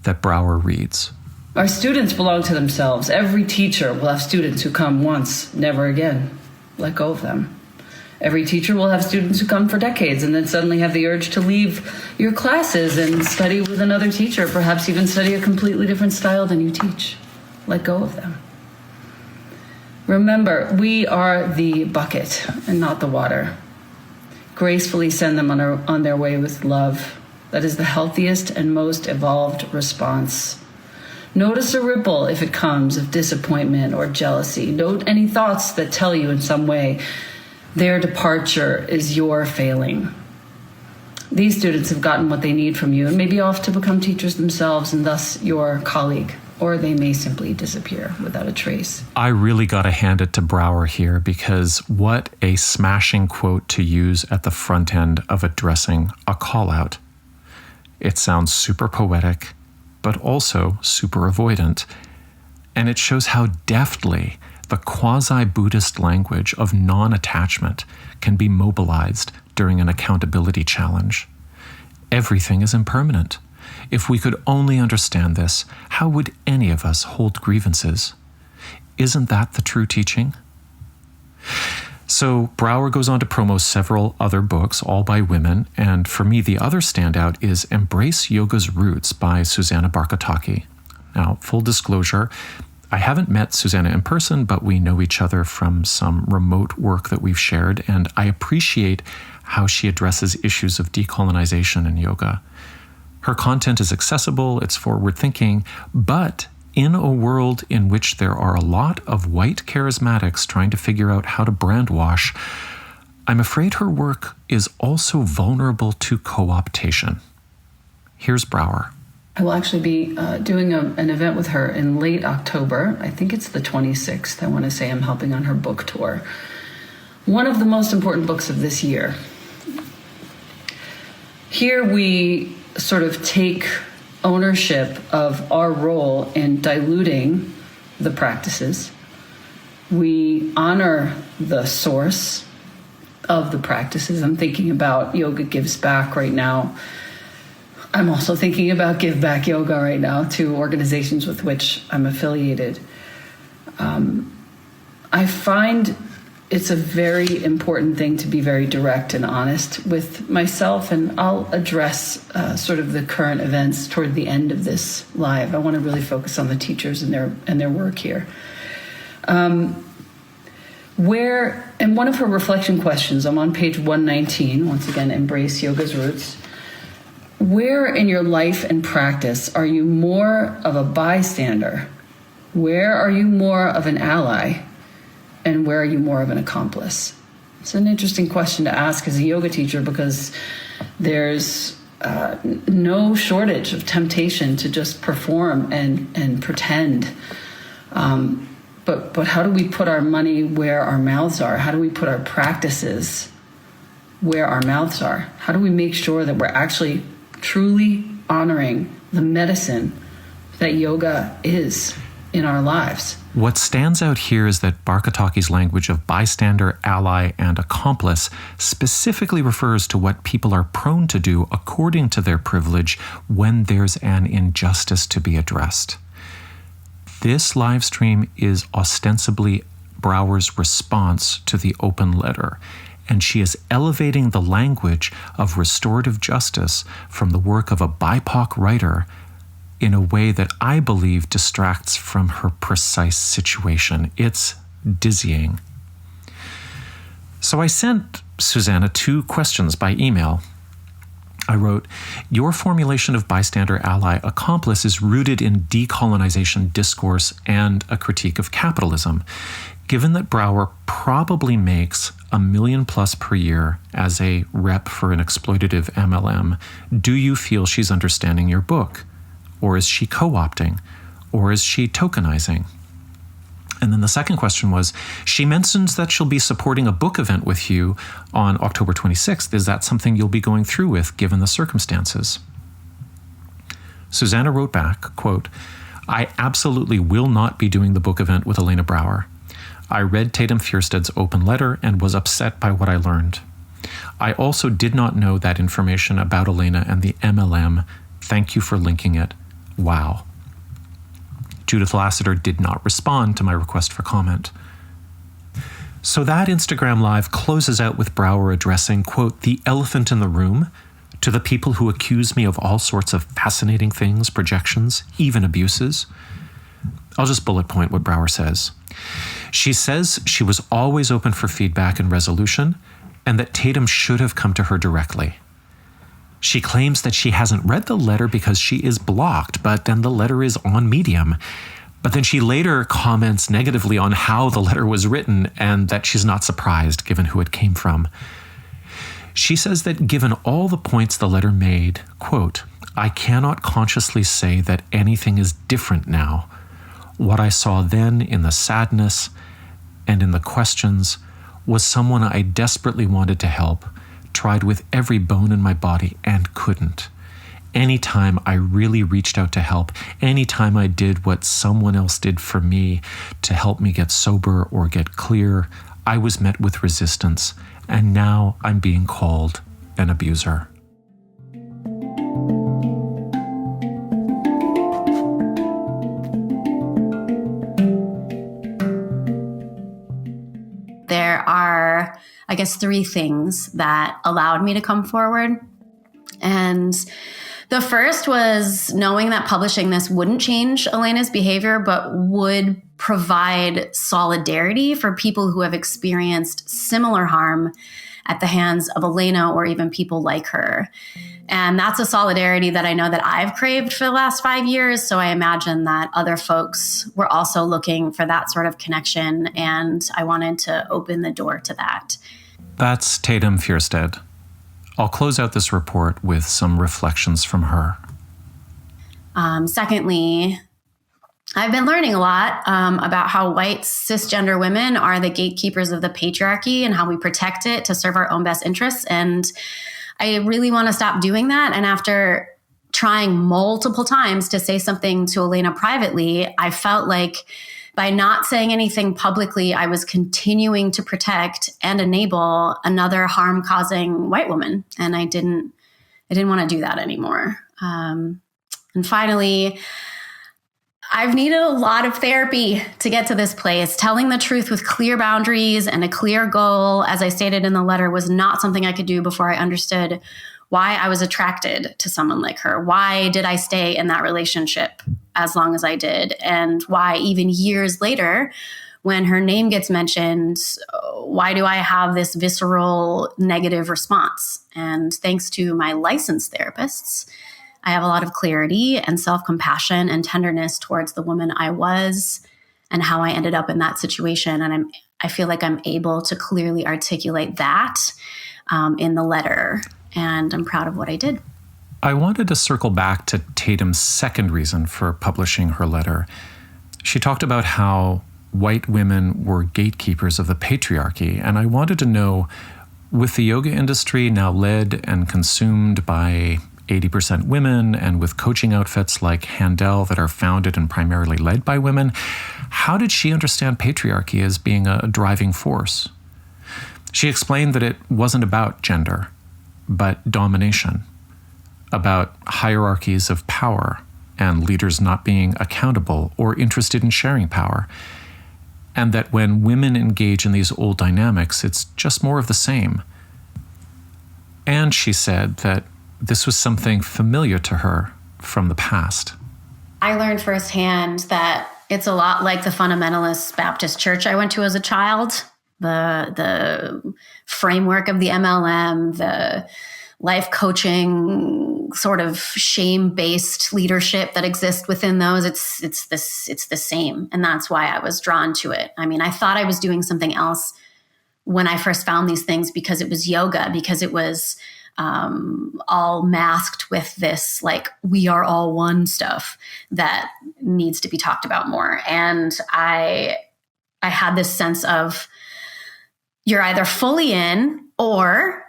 that Brower reads. Our students belong to themselves. Every teacher will have students who come once, never again. Let go of them. Every teacher will have students who come for decades and then suddenly have the urge to leave your classes and study with another teacher, perhaps even study a completely different style than you teach. Let go of them. Remember, we are the bucket and not the water. Gracefully send them on their way with love. That is the healthiest and most evolved response. Notice a ripple if it comes of disappointment or jealousy. Note any thoughts that tell you in some way their departure is your failing. These students have gotten what they need from you and may be off to become teachers themselves and thus your colleague, or they may simply disappear without a trace. I really got to hand it to Brower here, because what a smashing quote to use at the front end of addressing a call-out. It sounds super poetic, but also super avoidant. And it shows how deftly the quasi-Buddhist language of non-attachment can be mobilized during an accountability challenge. Everything is impermanent. If we could only understand this, how would any of us hold grievances? Isn't that the true teaching? So Brower goes on to promo several other books, all by women, and for me the other standout is Embrace Yoga's Roots by Susanna Barkataki. Now, full disclosure, I haven't met Susanna in person, but we know each other from some remote work that we've shared, and I appreciate how she addresses issues of decolonization in yoga. Her content is accessible, it's forward-thinking, but in a world in which there are a lot of white charismatics trying to figure out how to brand wash, I'm afraid her work is also vulnerable to co-optation. Here's Brower. I will actually be doing an event with her in late October. I think it's the 26th. I want to say I'm helping on her book tour. One of the most important books of this year. Here we sort of take ownership of our role in diluting the practices. We honor the source of the practices. I'm thinking about Yoga Gives Back right now. I'm also thinking about Give Back Yoga right now to organizations with which I'm affiliated. I find it's a very important thing to be very direct and honest with myself, and I'll address sort of the current events toward the end of this live. I want to really focus on the teachers and their work here. Where, and one of her reflection questions, I'm on page 119, once again, Embrace Yoga's Roots. Where in your life and practice are you more of a bystander? Where are you more of an ally? And where are you more of an accomplice? It's an interesting question to ask as a yoga teacher, because there's no shortage of temptation to just perform and pretend. But how do we put our money where our mouths are? How do we put our practices where our mouths are? How do we make sure that we're actually truly honoring the medicine that yoga is in our lives? What stands out here is that Barkataki's language of bystander, ally, and accomplice specifically refers to what people are prone to do according to their privilege when there's an injustice to be addressed. This live stream is ostensibly Brower's response to the open letter, and she is elevating the language of restorative justice from the work of a BIPOC writer in a way that I believe distracts from her precise situation. It's dizzying. So I sent Susanna 2 questions by email. I wrote, "Your formulation of bystander, ally, accomplice is rooted in decolonization discourse and a critique of capitalism. Given that Brower probably makes $1 million+ per year as a rep for an exploitative MLM, do you feel she's understanding your book? Or is she co-opting? Or is she tokenizing?" And then the second question was, she mentions that she'll be supporting a book event with you on October 26th. Is that something you'll be going through with, given the circumstances? Susanna wrote back, quote, "I absolutely will not be doing the book event with Elena Brower. I read Tatum Fjerstad's open letter and was upset by what I learned. I also did not know that information about Elena and the MLM. Thank you for linking it. Wow." Judith Lassiter did not respond to my request for comment. So that Instagram Live closes out with Brower addressing, quote, "the elephant in the room to the people who accuse me of all sorts of fascinating things, projections, even abuses." I'll just bullet point what Brower says. She says she was always open for feedback and resolution, and that Tatum should have come to her directly. She claims that she hasn't read the letter because she is blocked, but then the letter is on Medium. But then she later comments negatively on how the letter was written and that she's not surprised given who it came from. She says that given all the points the letter made, quote, "I cannot consciously say that anything is different now. What I saw then in the sadness and in the questions was someone I desperately wanted to help, tried with every bone in my body and couldn't. Anytime I really reached out to help, anytime I did what someone else did for me to help me get sober or get clear, I was met with resistance, and now I'm being called an abuser." There are, I guess, 3 things that allowed me to come forward. And the first was knowing that publishing this wouldn't change Elena's behavior, but would provide solidarity for people who have experienced similar harm at the hands of Elena or even people like her. And that's a solidarity that I know that I've craved for the last 5 years. So I imagine that other folks were also looking for that sort of connection. And I wanted to open the door to that. That's Tatum Fjerstad. I'll close out this report with some reflections from her. Secondly, I've been learning a lot about how white cisgender women are the gatekeepers of the patriarchy and how we protect it to serve our own best interests. And I really want to stop doing that. And after trying multiple times to say something to Elena privately, I felt like by not saying anything publicly, I was continuing to protect and enable another harm-causing white woman. And I didn't want to do that anymore. And finally, I've needed a lot of therapy to get to this place. Telling the truth with clear boundaries and a clear goal, as I stated in the letter, was not something I could do before I understood why I was attracted to someone like her. Why did I stay in that relationship as long as I did? And why even years later, when her name gets mentioned, why do I have this visceral negative response? And thanks to my licensed therapists, I have a lot of clarity and self-compassion and tenderness towards the woman I was and how I ended up in that situation. And I feel like I'm able to clearly articulate that in the letter, and I'm proud of what I did. I wanted to circle back to Tatum's second reason for publishing her letter. She talked about how white women were gatekeepers of the patriarchy, and I wanted to know, with the yoga industry now led and consumed by 80% women, and with coaching outfits like Handel that are founded and primarily led by women, how did she understand patriarchy as being a driving force? She explained that it wasn't about gender, but domination, about hierarchies of power and leaders not being accountable or interested in sharing power, and that when women engage in these old dynamics, it's just more of the same. And she said that this was something familiar to her from the past. I learned firsthand that it's a lot like the fundamentalist Baptist church I went to as a child. The framework of the MLM, the life coaching sort of shame-based leadership that exists within those, it's the same. And that's why I was drawn to it. I mean, I thought I was doing something else when I first found these things, because it was yoga, because it was all masked with this, like, we are all one stuff that needs to be talked about more. And I had this sense of, you're either fully in, or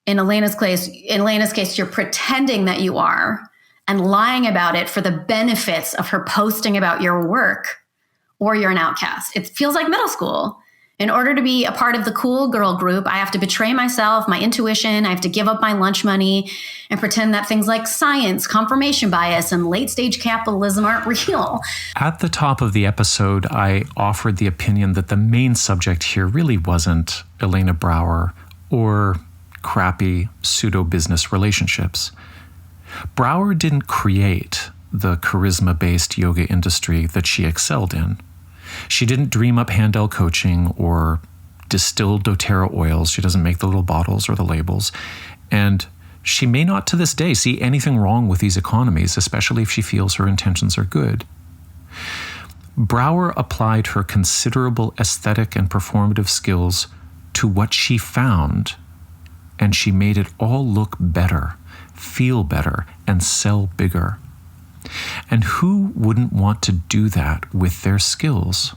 in Elena's case, you're pretending that you are and lying about it for the benefits of her posting about your work, or you're an outcast. It feels like middle school. In order to be a part of the cool girl group, I have to betray myself, my intuition. I have to give up my lunch money and pretend that things like science, confirmation bias, and late-stage capitalism aren't real. At the top of the episode, I offered the opinion that the main subject here really wasn't Elena Brower or crappy pseudo-business relationships. Brower didn't create the charisma-based yoga industry that she excelled in. She didn't dream up Handel Coaching or distill doTERRA oils. She doesn't make the little bottles or the labels. And she may not to this day see anything wrong with these economies, especially if she feels her intentions are good. Brower applied her considerable aesthetic and performative skills to what she found, and she made it all look better, feel better, and sell bigger. And who wouldn't want to do that with their skills?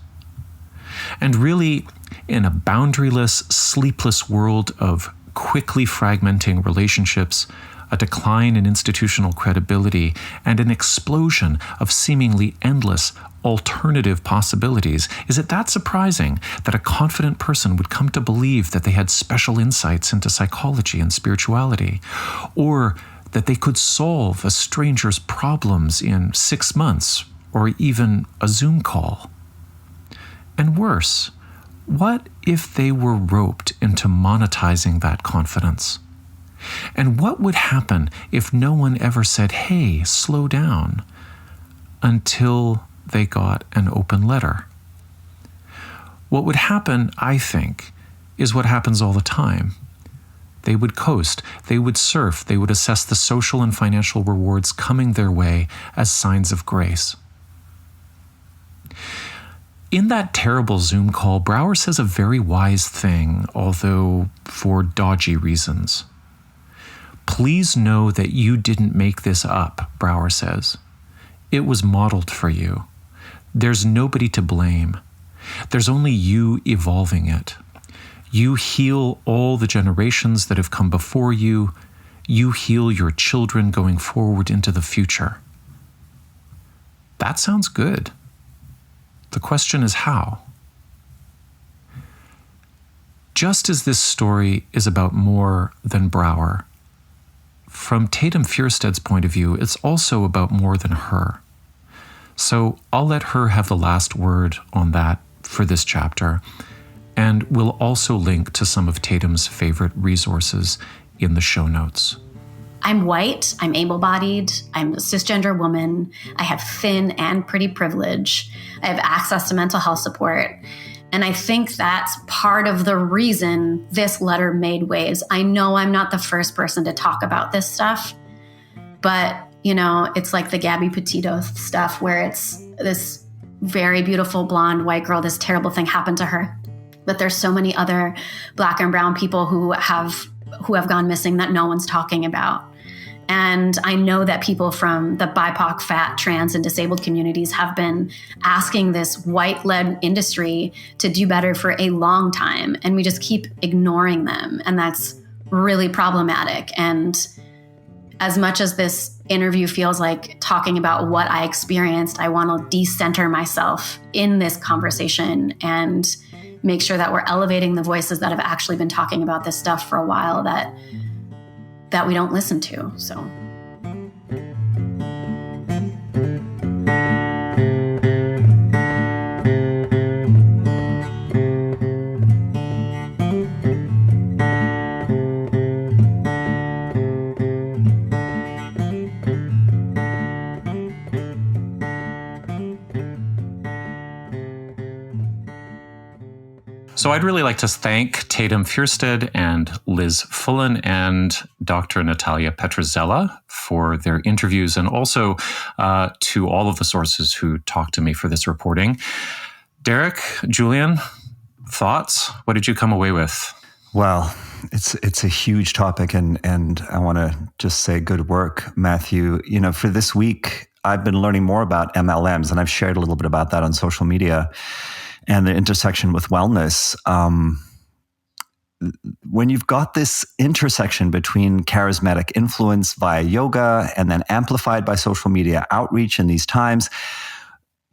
And really, in a boundaryless, sleepless world of quickly fragmenting relationships, a decline in institutional credibility, and an explosion of seemingly endless alternative possibilities, is it that surprising that a confident person would come to believe that they had special insights into psychology and spirituality, or that they could solve a stranger's problems in 6 months, or even a Zoom call? And worse, what if they were roped into monetizing that confidence? And what would happen if no one ever said, hey, slow down, until they got an open letter? What would happen, I think, is what happens all the time. They would coast, they would surf, they would assess the social and financial rewards coming their way as signs of grace. In that terrible Zoom call, Brower says a very wise thing, although for dodgy reasons. Please know that you didn't make this up, Brower says. It was modeled for you. There's nobody to blame. There's only you evolving it. You heal all the generations that have come before you. You heal your children going forward into the future. That sounds good. The question is how? Just as this story is about more than Brower, from Tatum Fjerstad's point of view, it's also about more than her. So I'll let her have the last word on that for this chapter. And we'll also link to some of Tatum's favorite resources in the show notes. I'm white, I'm able-bodied, I'm a cisgender woman, I have thin and pretty privilege, I have access to mental health support. And I think that's part of the reason this letter made waves. I know I'm not the first person to talk about this stuff, but, you know, it's like the Gabby Petito stuff where it's this very beautiful blonde white girl, this terrible thing happened to her. But there's so many other Black and brown people who have gone missing that no one's talking about. And I know that people from the BIPOC, fat, trans, and disabled communities have been asking this white-led industry to do better for a long time, and we just keep ignoring them. And that's really problematic. And as much as this interview feels like talking about what I experienced, I want to decenter myself in this conversation and make sure that we're elevating the voices that have actually been talking about this stuff for a while that we don't listen to. So. So I'd really like to thank Tatum Fjerstad and Liz Fullen and Dr. Natalia Petrzela for their interviews, and also to all of the sources who talked to me for this reporting. Derek, Julian, thoughts? What did you come away with? Well, it's a huge topic, and I want to just say good work, Matthew. You know, for this week, I've been learning more about MLMs, and I've shared a little bit about that on social media and the intersection with wellness. When you've got this intersection between charismatic influence via yoga and then amplified by social media outreach in these times,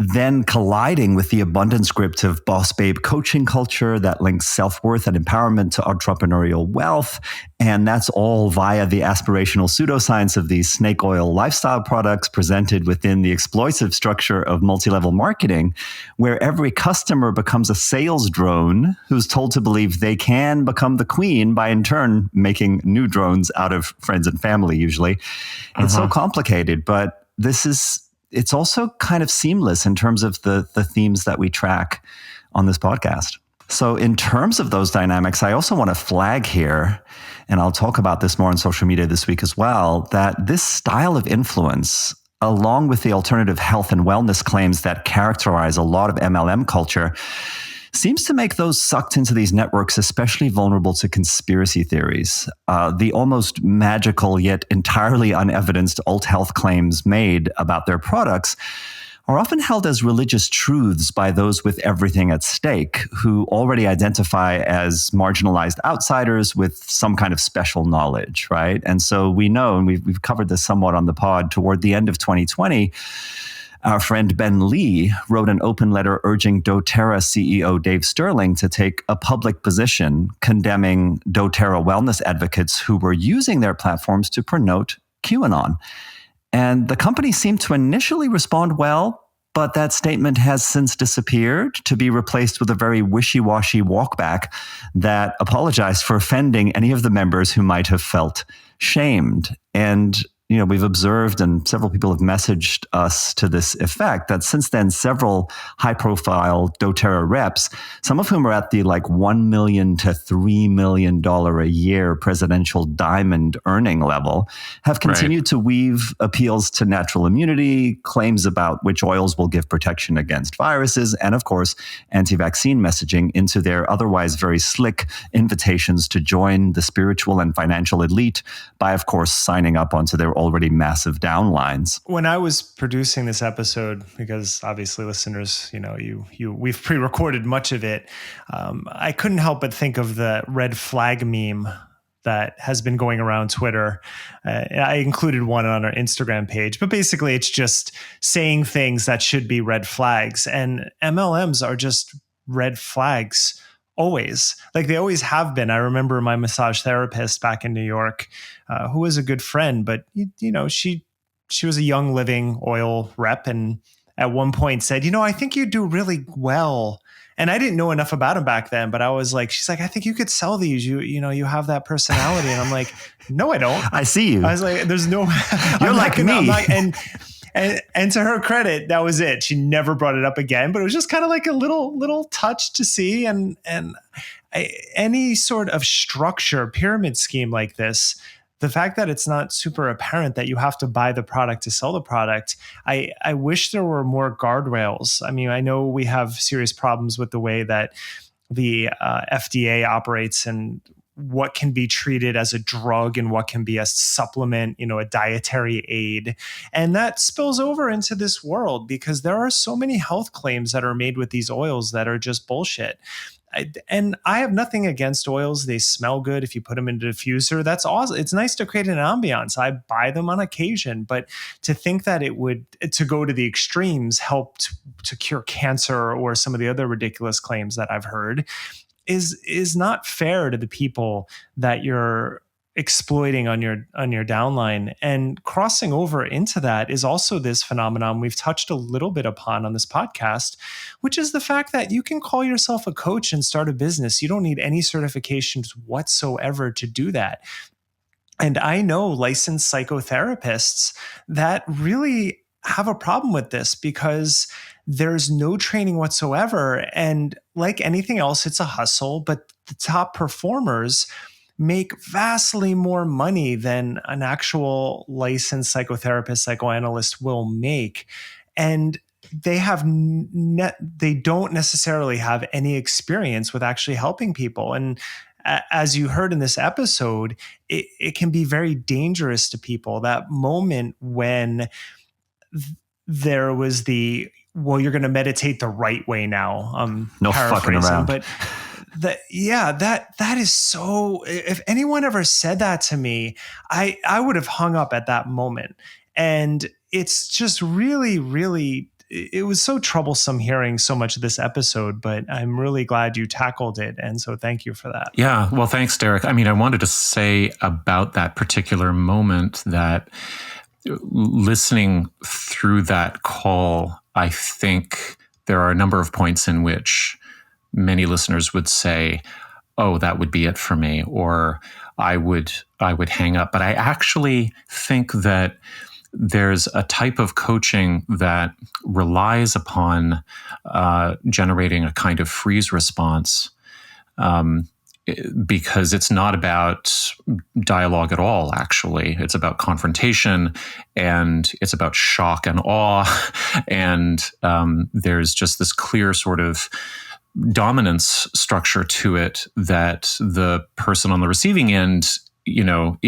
then colliding with the abundant script of boss babe coaching culture that links self-worth and empowerment to entrepreneurial wealth. And that's all via the aspirational pseudoscience of these snake oil lifestyle products presented within the exploitive structure of multi-level marketing, where every customer becomes a sales drone who's told to believe they can become the queen by in turn making new drones out of friends and family usually. It's so complicated, but it's also kind of seamless in terms of the themes that we track on this podcast. So in terms of those dynamics, I also want to flag here, and I'll talk about this more on social media this week as well, that this style of influence, along with the alternative health and wellness claims that characterize a lot of MLM culture, seems to make those sucked into these networks especially vulnerable to conspiracy theories. The almost magical yet entirely unevidenced alt health claims made about their products are often held as religious truths by those with everything at stake, who already identify as marginalized outsiders with some kind of special knowledge, right? And so we know, and we've covered this somewhat on the pod, toward the end of 2020, our friend Ben Lee wrote an open letter urging doTERRA CEO Dave Sterling to take a public position condemning doTERRA wellness advocates who were using their platforms to promote QAnon. And the company seemed to initially respond well, but that statement has since disappeared to be replaced with a very wishy-washy walkback that apologized for offending any of the members who might have felt shamed. And you know, we've observed, and several people have messaged us to this effect, that since then, several high-profile doTERRA reps, some of whom are at the like $1 million to $3 million a year presidential diamond earning level, have continued to weave appeals to natural immunity, claims about which oils will give protection against viruses, and of course, anti-vaccine messaging into their otherwise very slick invitations to join the spiritual and financial elite by, of course, signing up onto their already massive downlines. When I was producing this episode, because obviously listeners, you know, we've pre-recorded much of it, I couldn't help but think of the red flag meme that has been going around Twitter. I included one on our Instagram page, but basically it's just saying things that should be red flags. And MLMs are just red flags. Always. Like they always have been. I remember my massage therapist back in New York, who was a good friend, but you know, she was a young living oil rep, and at one point said, you know, I think you do really well. And I didn't know enough about him back then, but I was like, she's like, I think you could sell these. You know, you have that personality. And I'm like, no, I don't. I see you. I was like, there's no, you're like me. And to her credit, that was it. She never brought it up again, but it was just kind of like a little touch to see. And any sort of structure, pyramid scheme like this, the fact that it's not super apparent that you have to buy the product to sell the product, I wish there were more guardrails. I mean, I know we have serious problems with the way that the FDA operates and what can be treated as a drug and what can be a supplement, a dietary aid. And that spills over into this world because there are so many health claims that are made with these oils that are just bullshit. And I have nothing against oils. They smell good if you put them in a diffuser. That's awesome. It's nice to create an ambiance. I buy them on occasion, but to think that it would, to go to the extremes, help to cure cancer or some of the other ridiculous claims that I've heard is not fair to the people that you're exploiting on your downline. And crossing over into that is also this phenomenon we've touched a little bit upon on this podcast, which is the fact that you can call yourself a coach and start a business. You don't need any certifications whatsoever to do that. And I know licensed psychotherapists that really have a problem with this because there's no training whatsoever. And like anything else, it's a hustle, but the top performers make vastly more money than an actual licensed psychotherapist, psychoanalyst will make. And they have they don't necessarily have any experience with actually helping people. And as you heard in this episode, it can be very dangerous to people. That moment when there was you're going to meditate the right way now. No fucking around. But that is so, if anyone ever said that to me, I would have hung up at that moment. And it's just really, really, it was so troublesome hearing so much of this episode, but I'm really glad you tackled it. And so thank you for that. Yeah. Well, thanks, Derek. I mean, I wanted to say about that particular moment that listening through that call, I think there are a number of points in which many listeners would say, oh, that would be it for me, or I would hang up. But I actually think that there's a type of coaching that relies upon generating a kind of freeze response, because it's not about dialogue at all, actually. It's about confrontation, and it's about shock and awe. And there's just this clear sort of dominance structure to it that the person on the receiving end, can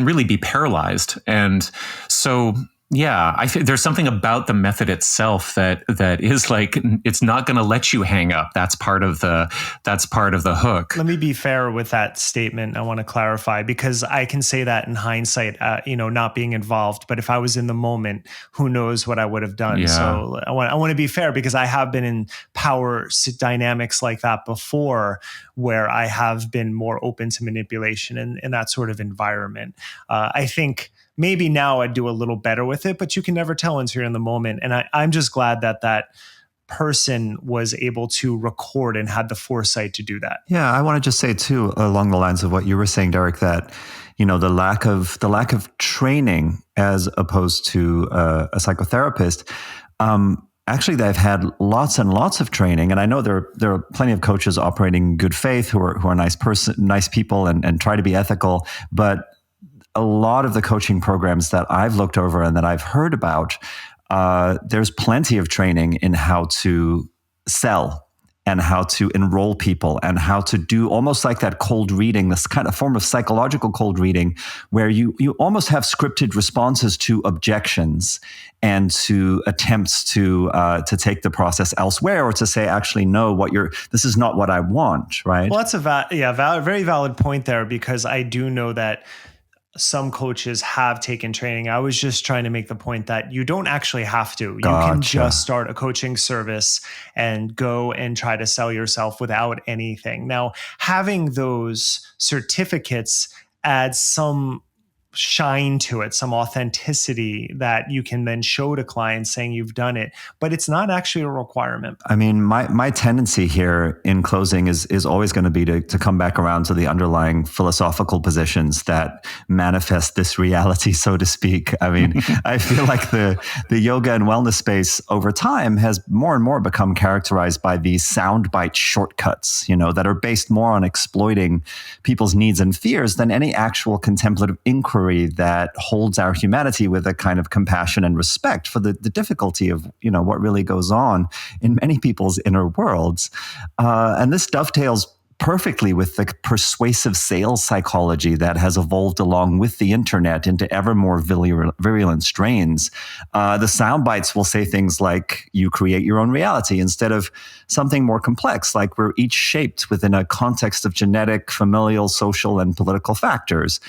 really be paralyzed. And so, yeah, I think there's something about the method itself that is like, it's not going to let you hang up. That's part of the hook. Let me be fair with that statement. I want to clarify, because I can say that in hindsight, not being involved. But if I was in the moment, who knows what I would have done? Yeah. So I want to be fair, because I have been in power dynamics like that before, where I have been more open to manipulation in that sort of environment. I think maybe now I'd do a little better with it, but you can never tell until you're in the moment. And I'm just glad that person was able to record and had the foresight to do that. Yeah, I want to just say too, along the lines of what you were saying, Derek, that the lack of training as opposed to a psychotherapist. Actually, they've had lots and lots of training, and I know there are plenty of coaches operating in good faith who are nice people and try to be ethical, but a lot of the coaching programs that I've looked over and that I've heard about, there's plenty of training in how to sell and how to enroll people and how to do almost like that cold reading, this kind of form of psychological cold reading, where you almost have scripted responses to objections and to attempts to take the process elsewhere, or to say, actually, no, this is not what I want, right? Well, that's very valid point there, because I do know that some coaches have taken training. I was just trying to make the point that you don't actually have to. You can just start a coaching service and go and try to sell yourself without anything. Now, having those certificates adds some shine to it, some authenticity that you can then show to clients saying you've done it, but it's not actually a requirement. I mean, my tendency here in closing is always going to be to come back around to the underlying philosophical positions that manifest this reality, so to speak. I mean, I feel like the yoga and wellness space over time has more and more become characterized by these soundbite shortcuts, that are based more on exploiting people's needs and fears than any actual contemplative inquiry camaraderie that holds our humanity with a kind of compassion and respect for the difficulty of, what really goes on in many people's inner worlds. And this dovetails perfectly with the persuasive sales psychology that has evolved along with the internet into ever more virulent strains. The sound bites will say things like, you create your own reality, instead of something more complex, like we're each shaped within a context of genetic, familial, social, and political factors.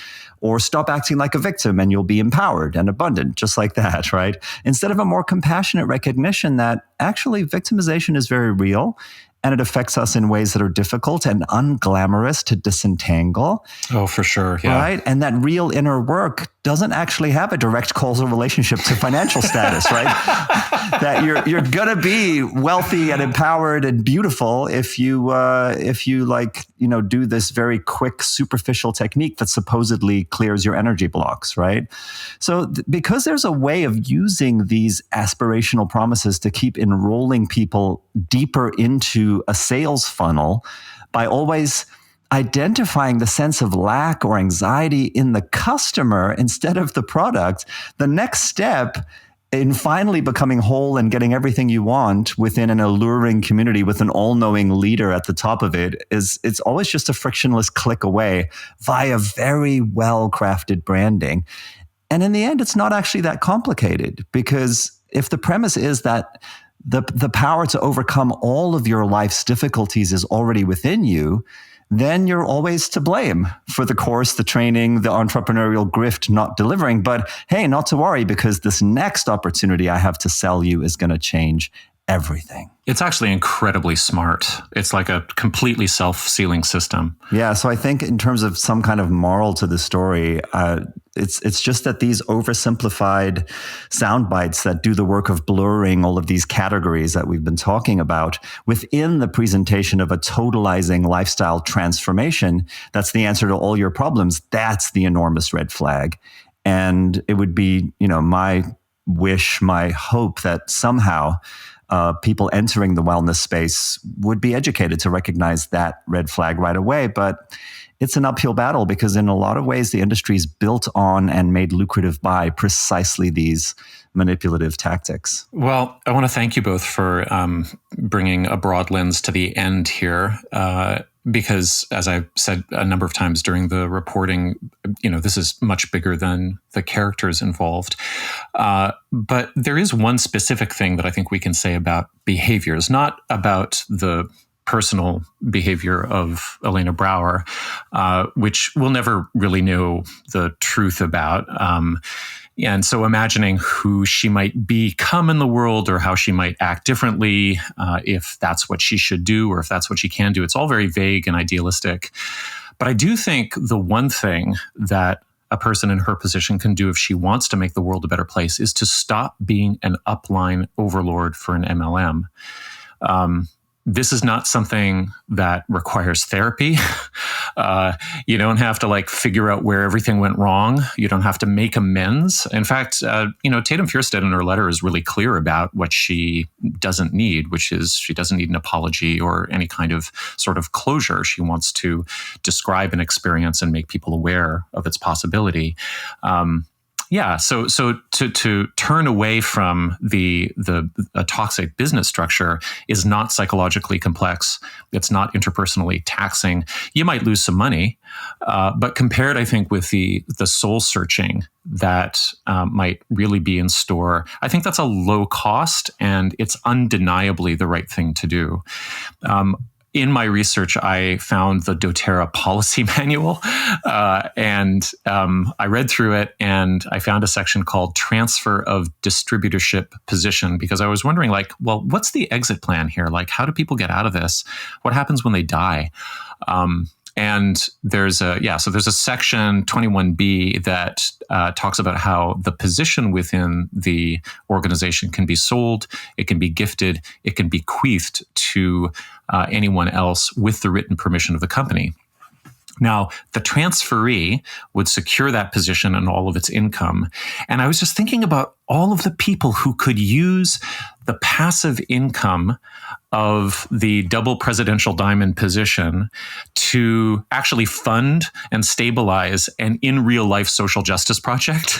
Or stop acting like a victim and you'll be empowered and abundant, just like that, right? Instead of a more compassionate recognition that actually victimization is very real, and it affects us in ways that are difficult and unglamorous to disentangle. Oh, for sure. Yeah. Right? And that real inner work doesn't actually have a direct causal relationship to financial status, right? That you're gonna be wealthy and empowered and beautiful if you do this very quick superficial technique that supposedly clears your energy blocks, right? So because there's a way of using these aspirational promises to keep enrolling people deeper into a sales funnel by always identifying the sense of lack or anxiety in the customer instead of the product, the next step in finally becoming whole and getting everything you want within an alluring community with an all-knowing leader at the top of it's always just a frictionless click away via very well-crafted branding. And in the end, it's not actually that complicated, because if the premise is that the power to overcome all of your life's difficulties is already within you, then you're always to blame for the course, the training, the entrepreneurial grift not delivering. But hey, not to worry, because this next opportunity I have to sell you is going to change everything. It's actually incredibly smart. It's like a completely self-sealing system. Yeah. So I think in terms of some kind of moral to the story, it's just that these oversimplified sound bites that do the work of blurring all of these categories that we've been talking about within the presentation of a totalizing lifestyle transformation, that's the answer to all your problems. That's the enormous red flag. And it would be, my wish, my hope that somehow people entering the wellness space would be educated to recognize that red flag right away. But it's an uphill battle, because in a lot of ways, the industry is built on and made lucrative by precisely these manipulative tactics. Well, I want to thank you both for bringing a broad lens to the end here. Because, as I've said a number of times during the reporting, this is much bigger than the characters involved. But there is one specific thing that I think we can say about behaviors, not about the personal behavior of Elena Brower, which we'll never really know the truth about. And so imagining who she might become in the world, or how she might act differently, if that's what she should do or if that's what she can do, it's all very vague and idealistic. But I do think the one thing that a person in her position can do if she wants to make the world a better place is to stop being an upline overlord for an MLM. This is not something that requires therapy. You don't have to figure out where everything went wrong. You don't have to make amends. In fact, Tatum Fjerstad in her letter is really clear about what she doesn't need, which is she doesn't need an apology or any kind of sort of closure. She wants to describe an experience and make people aware of its possibility. So to turn away from a toxic business structure is not psychologically complex. It's not interpersonally taxing. You might lose some money, but compared, I think, with the soul searching that might really be in store, I think that's a low cost, and it's undeniably the right thing to do. In my research, I found the doTERRA policy manual, and I read through it, and I found a section called Transfer of Distributorship Position, because I was wondering, what's the exit plan here? How do people get out of this? What happens when they die? And there's a section 21B that talks about how the position within the organization can be sold, it can be gifted, it can be bequeathed to anyone else with the written permission of the company. Now, the transferee would secure that position and all of its income. And I was just thinking about all of the people who could use the passive income of the double presidential diamond position to actually fund and stabilize an in real life social justice project.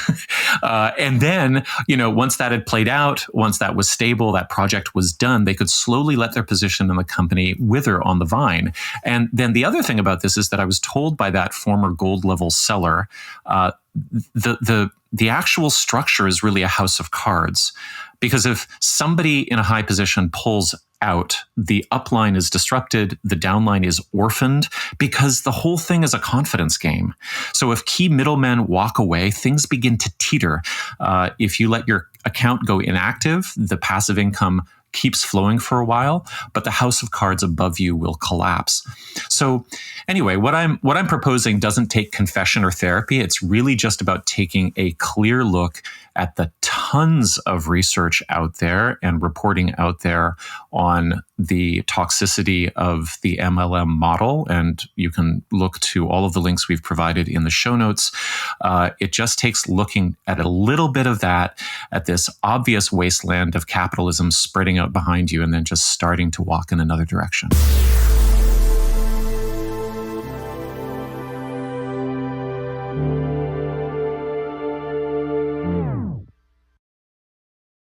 And then, once that had played out, once that was stable, that project was done, they could slowly let their position in the company wither on the vine. And then the other thing about this is that I was told by that former gold level seller, the actual structure is really a house of cards. Because if somebody in a high position pulls out, the upline is disrupted, the downline is orphaned, because the whole thing is a confidence game. So if key middlemen walk away, things begin to teeter. If you let your account go inactive, the passive income keeps flowing for a while, but the house of cards above you will collapse. So anyway, what I'm proposing doesn't take confession or therapy. It's really just about taking a clear look at the tons of research out there and reporting out there on the toxicity of the MLM model. And you can look to all of the links we've provided in the show notes. It just takes looking at a little bit of that, at this obvious wasteland of capitalism spreading out behind you, and then just starting to walk in another direction.